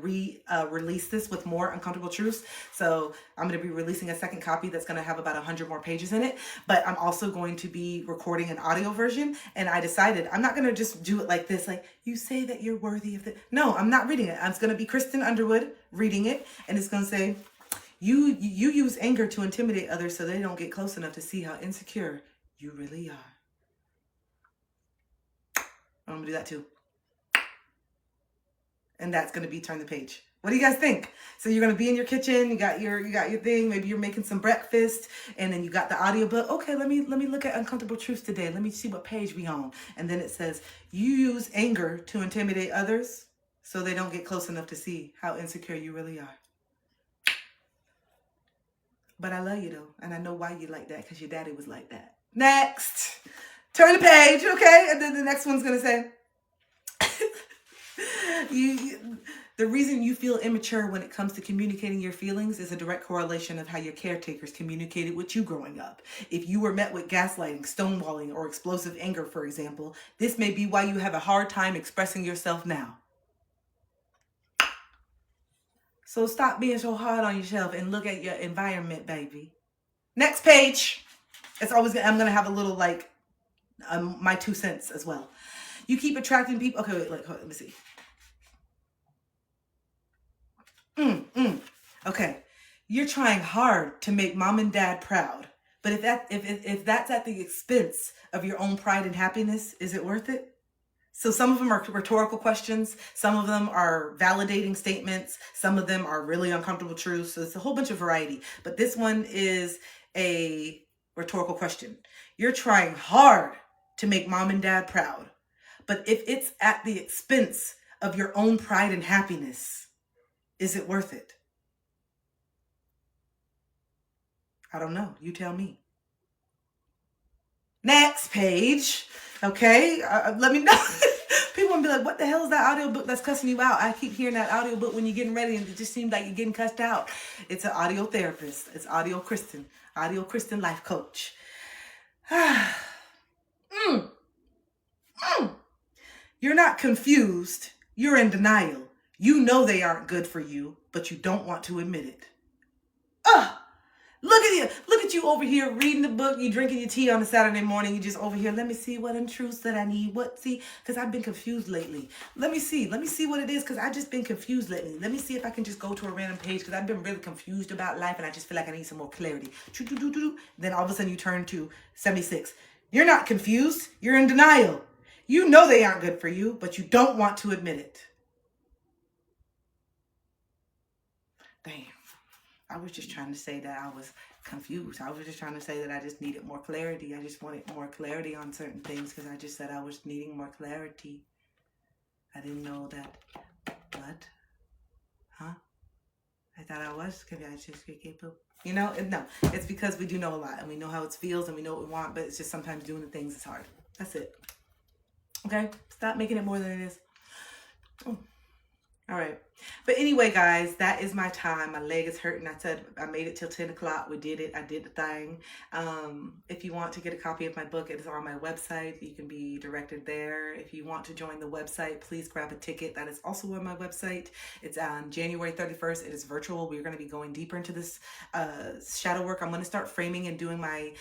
release this with more uncomfortable truths. So I'm going to be releasing a second copy that's going to have about 100 more pages in it. But I'm also going to be recording an audio version. And I decided I'm not going to just do it like this. Like, you say that you're worthy of it. No, I'm not reading it. It's going to be Kristen Underwood reading it. And it's going to say, you use anger to intimidate others so they don't get close enough to see how insecure you really are. I'm going to do that too. And that's going to be turn the page. What do you guys think? So you're going to be in your kitchen, you got your thing, maybe you're making some breakfast, and then you got the audiobook. Okay, let me look at uncomfortable truths today. Let me see what page we on. And then it says, you use anger to intimidate others so they don't get close enough to see how insecure you really are. But I love you though, and I know why you like that, because your daddy was like that. Next. Turn the page, okay? And then the next one's going to say, the reason you feel immature when it comes to communicating your feelings is a direct correlation of how your caretakers communicated with you growing up. If you were met with gaslighting, stonewalling, or explosive anger, for example, this may be why you have a hard time expressing yourself now. So stop being so hard on yourself and look at your environment, baby. Next page. It's always, I'm going to have a little like my 2 cents as well. You keep attracting people. Okay, wait, let me see. Okay. You're trying hard to make mom and dad proud. But if that's at the expense of your own pride and happiness, is it worth it? So some of them are rhetorical questions. Some of them are validating statements. Some of them are really uncomfortable truths. So it's a whole bunch of variety. But this one is a rhetorical question. You're trying hard to make mom and dad proud. But if it's at the expense of your own pride and happiness, is it worth it? I don't know. You tell me. Next page. Okay. Let me know. People will be like, what the hell is that audiobook that's cussing you out? I keep hearing that audiobook when you're getting ready and it just seems like you're getting cussed out. It's an audio therapist. It's Audio Kristen life coach. You're not confused. You're in denial. You know they aren't good for you, but you don't want to admit it. Look at you. Look at you over here reading the book. You drinking your tea on a Saturday morning. You just over here. Let me see what untruths that I need. Because I've been confused lately. Let me see what it is, because I've just been confused lately. Let me see if I can just go to a random page, because I've been really confused about life and I just feel like I need some more clarity. Then all of a sudden you turn to 76. You're not confused. You're in denial. You know they aren't good for you, but you don't want to admit it. Damn. I was just trying to say that I was confused. I was just trying to say that I just needed more clarity. I just wanted more clarity on certain things because I just said I was needing more clarity. I didn't know that. What? Huh? I thought I was. Could I just get capable? You know, no. It's because we do know a lot and we know how it feels and we know what we want, but it's just sometimes doing the things is hard. That's it. Okay? Stop making it more than it is. Oh. All right. But anyway, guys, that is my time. My leg is hurting. I said I made it till 10 o'clock. We did it. I did the thing. If you want to get a copy of my book, it is on my website. You can be directed there. If you want to join the website, please grab a ticket. That is also on my website. It's on January 31st. It is virtual. We're going to be going deeper into this shadow work. I'm going to start framing and doing my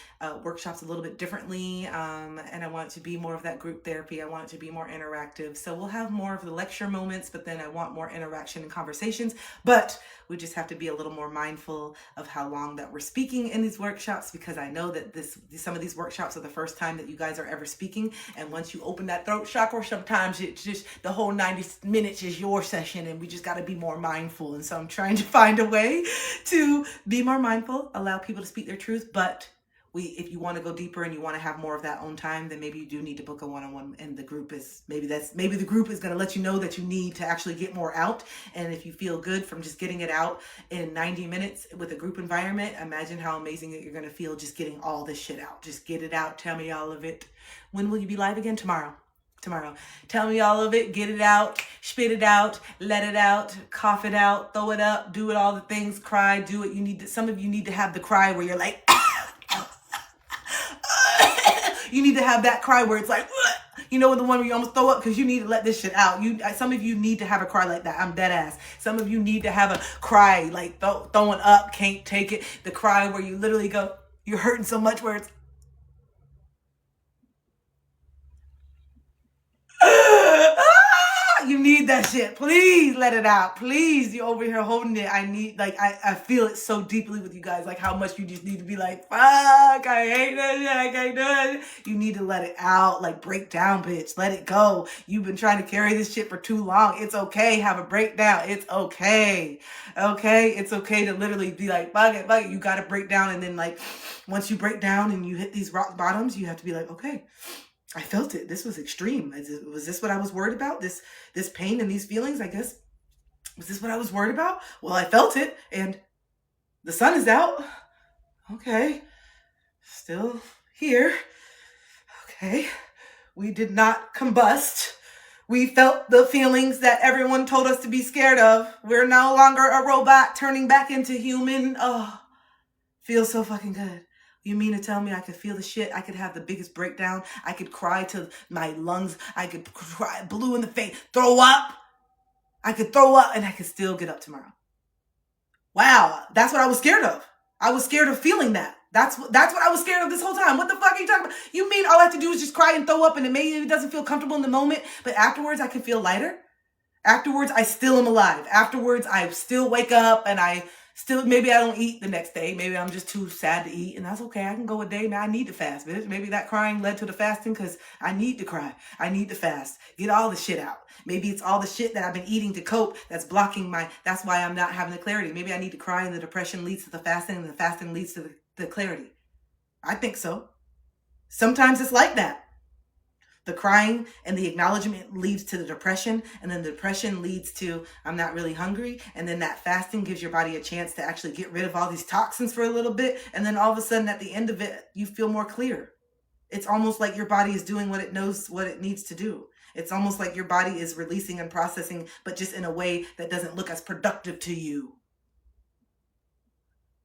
workshops a little bit differently. And I want it to be more of that group therapy. I want it to be more interactive. So we'll have more of the lecture moments, but then I want more interaction and conversations, but we just have to be a little more mindful of how long that we're speaking in these workshops, because I know that some of these workshops are the first time that you guys are ever speaking, and once you open that throat chakra, sometimes it's just the whole 90 minutes is your session, and we just got to be more mindful. And so I'm trying to find a way to be more mindful, allow people to speak their truth, but if you want to go deeper and you want to have more of that own time, then maybe you do need to book a one-on-one, and the group is maybe the group is going to let you know that you need to actually get more out. And if you feel good from just getting it out in 90 minutes with a group environment, imagine how amazing that you're going to feel just getting all this shit out. Just get it out. Tell me all of it. When will you be live again? Tomorrow. Tell me all of it. Get it out, spit it out, let it out, cough it out, throw it up, do it, all the things, cry, do it. Some of you need to have the cry where you're like, you need to have that cry where it's like, you know, the one where you almost throw up because you need to let this shit out. Some of you need to have a cry like that. I'm dead ass. Some of you need to have a cry like throwing up, can't take it. The cry where you literally go, you're hurting so much where it's, you need that shit. Please let it out. Please, you're over here holding it. I feel it so deeply with you guys, like how much you just need to be like, fuck, I hate that shit. I can't do it. You need to let it out. Like, break down, bitch. Let it go. You've been trying to carry this shit for too long. It's okay. Have a breakdown. It's okay. Okay? It's okay to literally be like, fuck it. You got to break down. And then, like, once you break down and you hit these rock bottoms, you have to be like, okay, I felt it. This was extreme. Was this what I was worried about? This pain and these feelings, I guess. Was this what I was worried about? Well, I felt it, and the sun is out. Okay. Still here. Okay. We did not combust. We felt the feelings that everyone told us to be scared of. We're no longer a robot turning back into human. Oh, feels so fucking good. You mean to tell me I could feel the shit? I could have the biggest breakdown. I could cry to my lungs. I could cry blue in the face, throw up. I could throw up and I could still get up tomorrow. Wow, that's what I was scared of. I was scared of feeling that. That's what I was scared of this whole time. What the fuck are you talking about? You mean all I have to do is just cry and throw up, and maybe it doesn't feel comfortable in the moment, but afterwards I can feel lighter? Afterwards, I still am alive. Afterwards, I still wake up and maybe I don't eat the next day. Maybe I'm just too sad to eat, and that's okay. I can go a day. Man, I need to fast, bitch. Maybe that crying led to the fasting because I need to cry. I need to fast. Get all the shit out. Maybe it's all the shit that I've been eating to cope that's blocking that's why I'm not having the clarity. Maybe I need to cry, and the depression leads to the fasting, and the fasting leads to the clarity. I think so. Sometimes it's like that. The crying and the acknowledgement leads to the depression, and then the depression leads to I'm not really hungry, and then that fasting gives your body a chance to actually get rid of all these toxins for a little bit, and then all of a sudden at the end of it, you feel more clear. It's almost like your body is doing what it knows what it needs to do. It's almost like your body is releasing and processing, but just in a way that doesn't look as productive to you.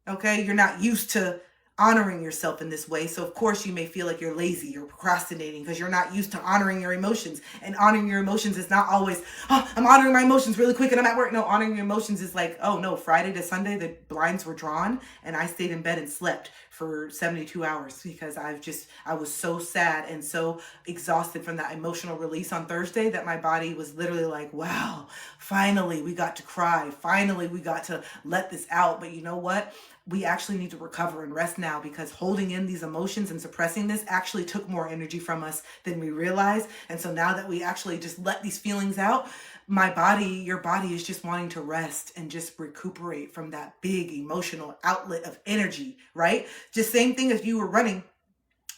Okay? You're not used to honoring yourself in this way. So of course you may feel like you're lazy, you're procrastinating because you're not used to honoring your emotions. And honoring your emotions is not always, I'm honoring my emotions really quick and I'm at work. No, honoring your emotions is like, oh no, Friday to Sunday, the blinds were drawn and I stayed in bed and slept for 72 hours because I was so sad and so exhausted from that emotional release on Thursday that my body was literally like, wow, finally we got to cry. Finally we got to let this out. But you know what? we actually need to recover and rest now, because holding in these emotions and suppressing this actually took more energy from us than we realized. And so now that we actually just let these feelings out, your body is just wanting to rest and just recuperate from that big emotional outlet of energy, right? Just same thing as you were running.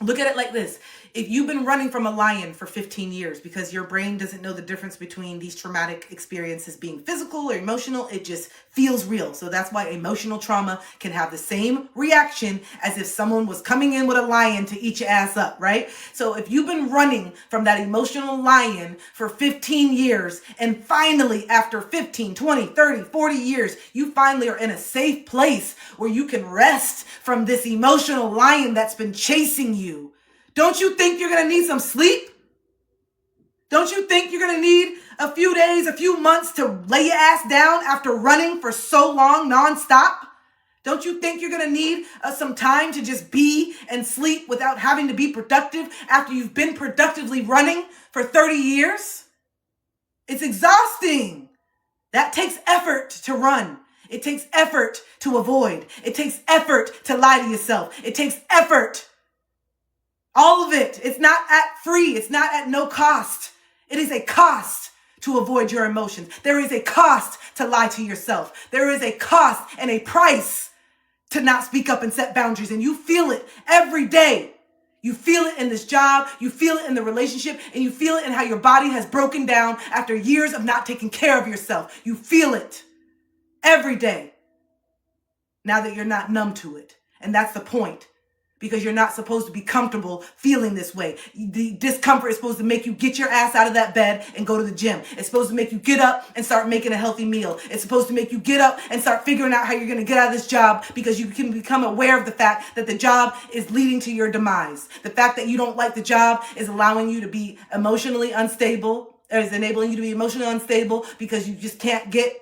Look at it like this. If you've been running from a lion for 15 years because your brain doesn't know the difference between these traumatic experiences being physical or emotional, it just feels real. So that's why emotional trauma can have the same reaction as if someone was coming in with a lion to eat your ass up, right? So if you've been running from that emotional lion for 15 years, and finally after 15, 20, 30, 40 years, you finally are in a safe place where you can rest from this emotional lion that's been chasing you. Don't you think you're going to need some sleep? Don't you think you're going to need a few days, a few months to lay your ass down after running for so long nonstop? Don't you think you're going to need some time to just be and sleep without having to be productive after you've been productively running for 30 years? It's exhausting. That takes effort to run. It takes effort to avoid. It takes effort to lie to yourself. It takes effort. All of it. It's not at free. It's not at no cost. It is a cost to avoid your emotions. There is a cost to lie to yourself. There is a cost and a price to not speak up and set boundaries. And you feel it every day. You feel it in this job. You feel it in the relationship. And you feel it in how your body has broken down after years of not taking care of yourself. You feel it every day. Now that you're not numb to it. And that's the point. Because you're not supposed to be comfortable feeling this way. The discomfort is supposed to make you get your ass out of that bed and go to the gym. It's supposed to make you get up and start making a healthy meal. It's supposed to make you get up and start figuring out how you're going to get out of this job, because you can become aware of the fact that the job is leading to your demise. The fact that you don't like the job is allowing you to be emotionally unstable, or is enabling you to be emotionally unstable because you just can't get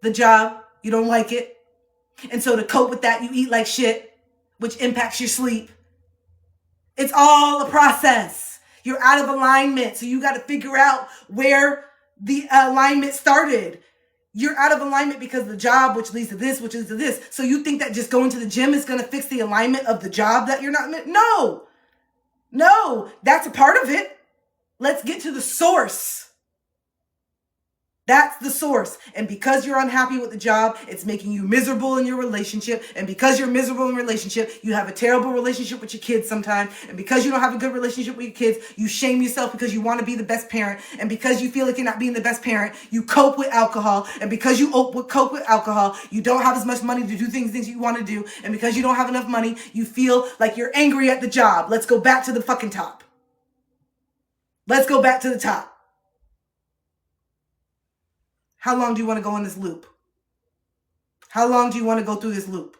the job. You don't like it. And so to cope with that, you eat like shit, which impacts your sleep. It's all a process. You're out of alignment. So you got to figure out where the alignment started. You're out of alignment because of the job, which leads to this, which leads to this. So you think that just going to the gym is going to fix the alignment of the job that you're not meant? No, that's a part of it. Let's get to the source. That's the source. And because you're unhappy with the job, it's making you miserable in your relationship. And because you're miserable in a relationship, you have a terrible relationship with your kids sometimes. And because you don't have a good relationship with your kids, you shame yourself because you want to be the best parent. And because you feel like you're not being the best parent, you cope with alcohol. And because you cope with alcohol, you don't have as much money to do things you want to do. And because you don't have enough money, you feel like you're angry at the job. Let's go back to the fucking top. Let's go back to the top. How long do you want to go in this loop? How long do you want to go through this loop?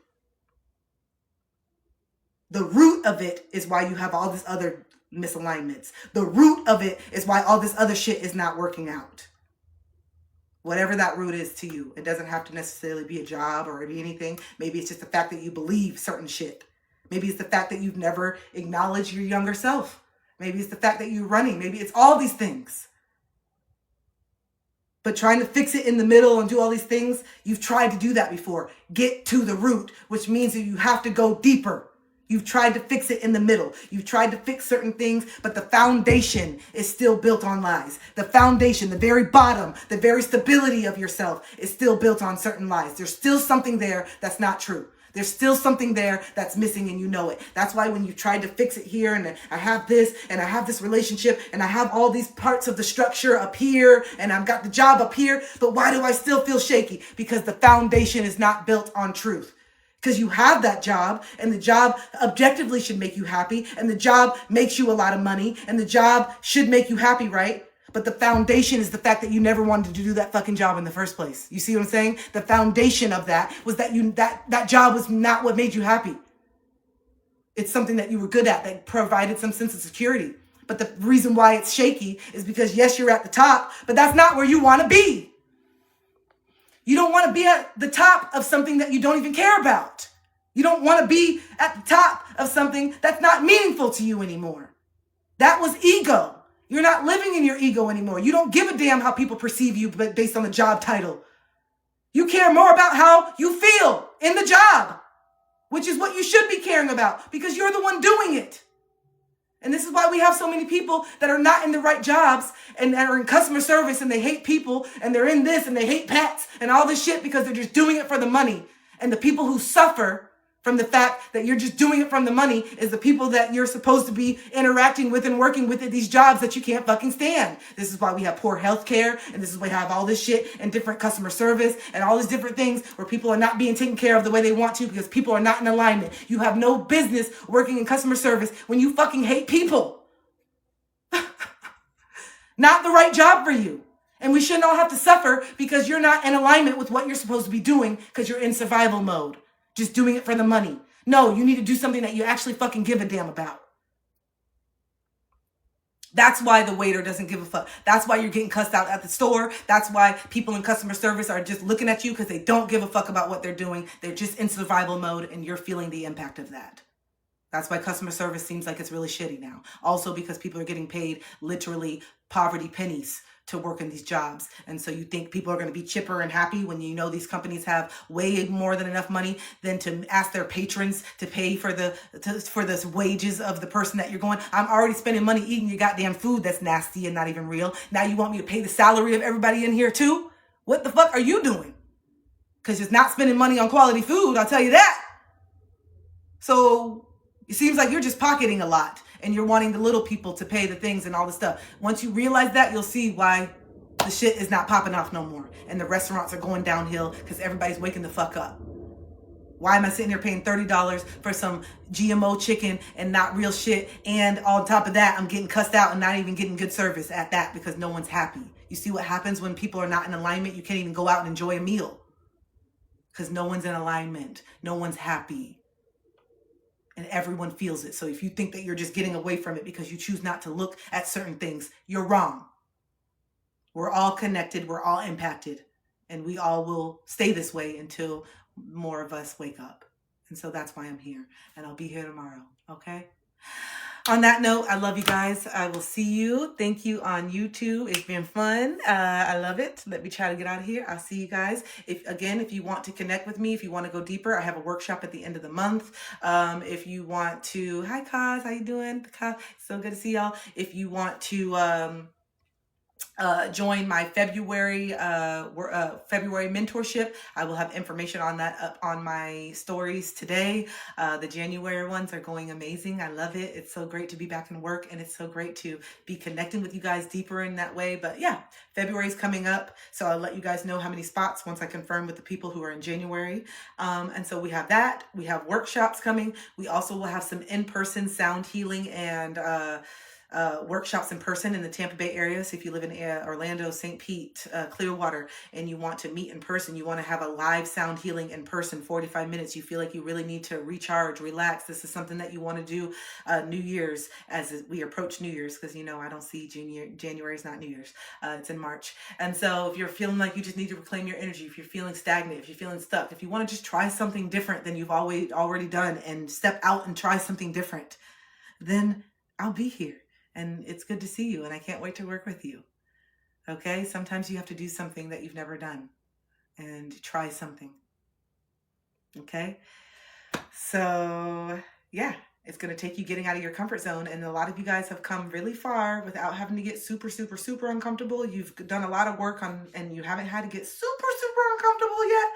The root of it is why you have all this other misalignments. The root of it is why all this other shit is not working out. Whatever that root is to you. It doesn't have to necessarily be a job or be anything. Maybe it's just the fact that you believe certain shit. Maybe it's the fact that you've never acknowledged your younger self. Maybe it's the fact that you're running. Maybe it's all these things. But trying to fix it in the middle and do all these things, you've tried to do that before. Get to the root, which means that you have to go deeper. You've tried to fix it in the middle. You've tried to fix certain things, but the foundation is still built on lies. The foundation, the very bottom, the very stability of yourself is still built on certain lies. There's still something there that's not true. There's still something there that's missing and you know it. That's why when you tried to fix it here and I have this and I have this relationship and I have all these parts of the structure up here and I've got the job up here, but why do I still feel shaky? Because the foundation is not built on truth. Because you have that job and the job objectively should make you happy and the job makes you a lot of money and the job should make you happy, right? But the foundation is the fact that you never wanted to do that fucking job in the first place. You see what I'm saying? The foundation of that was that that job was not what made you happy. It's something that you were good at that provided some sense of security. But the reason why it's shaky is because yes, you're at the top, but that's not where you want to be. You don't want to be at the top of something that you don't even care about. You don't want to be at the top of something that's not meaningful to you anymore. That was ego. You're not living in your ego anymore. You don't give a damn how people perceive you based on the job title. You care more about how you feel in the job. which is what you should be caring about because you're the one doing it. And this is why we have so many people that are not in the right jobs and that are in customer service and they hate people and they're in this and they hate pets and all this shit because they're just doing it for the money. And the people who suffer from the fact that you're just doing it from the money is the people that you're supposed to be interacting with and working with at these jobs that you can't fucking stand. This is why we have poor health care, and this is why we have all this shit and different customer service and all these different things where people are not being taken care of the way they want to because people are not in alignment. You have no business working in customer service when you fucking hate people. Not the right job for you. And we shouldn't all have to suffer because you're not in alignment with what you're supposed to be doing because you're in survival mode. Just doing it for the money. No, you need to do something that you actually fucking give a damn about. That's why the waiter doesn't give a fuck. That's why you're getting cussed out at the store. That's why people in customer service are just looking at you because they don't give a fuck about what they're doing. They're just in survival mode and you're feeling the impact of that. That's why customer service seems like it's really shitty now. Also because people are getting paid literally poverty pennies to work in these jobs. And so you think people are going to be chipper and happy when you know these companies have way more than enough money than to ask their patrons to pay for the wages of the person that you're going. I'm already spending money eating your goddamn food that's nasty and not even real. Now you want me to pay the salary of everybody in here too? What the fuck are you doing? Because it's not spending money on quality food, I'll tell you that. So it seems like you're just pocketing a lot and you're wanting the little people to pay the things and all the stuff. Once you realize that, you'll see why the shit is not popping off no more. And the restaurants are going downhill because everybody's waking the fuck up. Why am I sitting here paying $30 for some GMO chicken and not real shit? And on top of that, I'm getting cussed out and not even getting good service at that because no one's happy. You see what happens when people are not in alignment? You can't even go out and enjoy a meal because no one's in alignment. No one's happy. And everyone feels it. So if you think that you're just getting away from it because you choose not to look at certain things, you're wrong. We're all connected. We're all impacted. And we all will stay this way until more of us wake up. And so that's why I'm here. And I'll be here tomorrow. Okay? On that note, I love you guys. I will see you. Thank you on YouTube. It's been fun. I love it. Let me try to get out of here. I'll see you guys. If you want to connect with me, if you want to go deeper, I have a workshop at the end of the month. If you want to, hi Kaz, how you doing? Kaz, so good to see y'all. If you want to join my February mentorship, I will have information on that up on my stories today. The January ones are going amazing. I love it. It's so great to be back in work and it's so great to be connecting with you guys deeper in that way. But yeah, February is coming up. So I'll let you guys know how many spots once I confirm with the people who are in January. And so we have that. We have workshops coming. We also will have some in-person sound healing and workshops in person in the Tampa Bay area. So if you live in Orlando, St. Pete, Clearwater, and you want to meet in person, you want to have a live sound healing in person, 45 minutes, you feel like you really need to recharge, relax. This is something that you want to do New Year's as we approach New Year's, because I don't see January is not New Year's. It's in March. And so if you're feeling like you just need to reclaim your energy, if you're feeling stagnant, if you're feeling stuck, if you want to just try something different than you've already done and step out and try something different, then I'll be here. And it's good to see you, and I can't wait to work with you. Okay? Sometimes you have to do something that you've never done and try something. Okay? So, yeah, it's going to take you getting out of your comfort zone, and a lot of you guys have come really far without having to get super, super, super uncomfortable. You've done a lot of work and you haven't had to get super, super uncomfortable yet,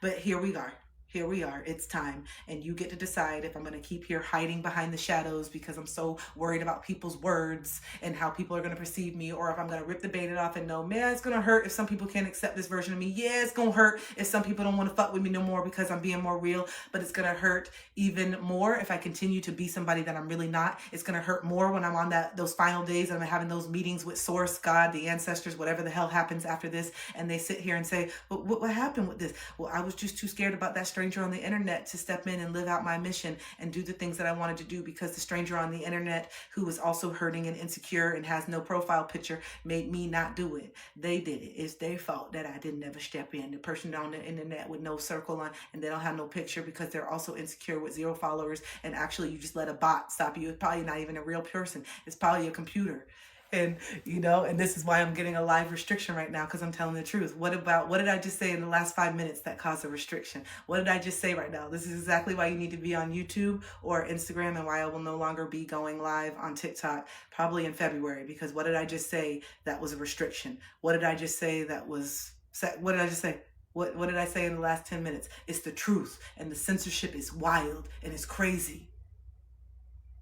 but here we are. Here we are. It's time. And you get to decide if I'm going to keep here hiding behind the shadows because I'm so worried about people's words and how people are going to perceive me, or if I'm going to rip the bait off and know, man, it's going to hurt if some people can't accept this version of me. Yeah, it's going to hurt if some people don't want to fuck with me no more because I'm being more real, but it's going to hurt even more if I continue to be somebody that I'm really not. It's going to hurt more when I'm on those final days and I'm having those meetings with Source, God, the ancestors, whatever the hell happens after this, and they sit here and say, well, what happened with this? Well, I was just too scared about that stranger on the internet to step in and live out my mission and do the things that I wanted to do because the stranger on the internet who was also hurting and insecure and has no profile picture made me not do it. They did it. It's their fault that I didn't ever step in. The person on the internet with no circle on and they don't have no picture because they're also insecure with 0 followers, and actually you just let a bot stop you. It's probably not even a real person. It's probably a computer. And, you know, and this is why I'm getting a live restriction right now, because I'm telling the truth. What did I just say in the last 5 minutes that caused a restriction? What did I just say right now? This is exactly why you need to be on YouTube or Instagram, and why I will no longer be going live on TikTok probably in February, because what did I just say that was a restriction? What did I just say that was, what did I just say? What did I say in the last 10 minutes? It's the truth, and the censorship is wild and it's crazy.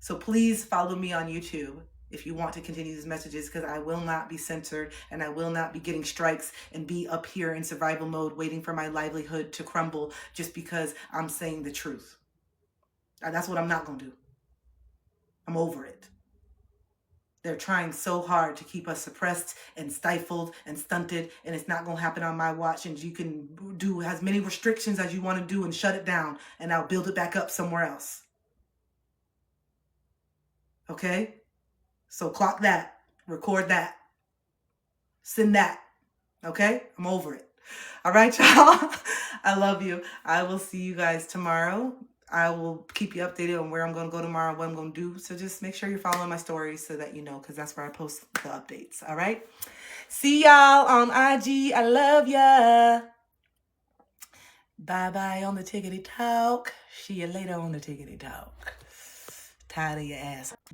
So please follow me on YouTube if you want to continue these messages, because I will not be censored, and I will not be getting strikes and be up here in survival mode waiting for my livelihood to crumble just because I'm saying the truth. That's what I'm not going to do. I'm over it. They're trying so hard to keep us suppressed and stifled and stunted, and it's not going to happen on my watch. And you can do as many restrictions as you want to do and shut it down, and I'll build it back up somewhere else. Okay? So clock that, record that, send that. Okay? I'm over it. All right, y'all. I love you. I will see you guys tomorrow. I will keep you updated on where I'm going to go tomorrow, what I'm going to do. So just make sure you're following my stories so that you know, because that's where I post the updates. All right? See y'all on IG. I love ya. Bye-bye on the Tickety Talk. See you later on the Tickety Talk. Tired of your ass.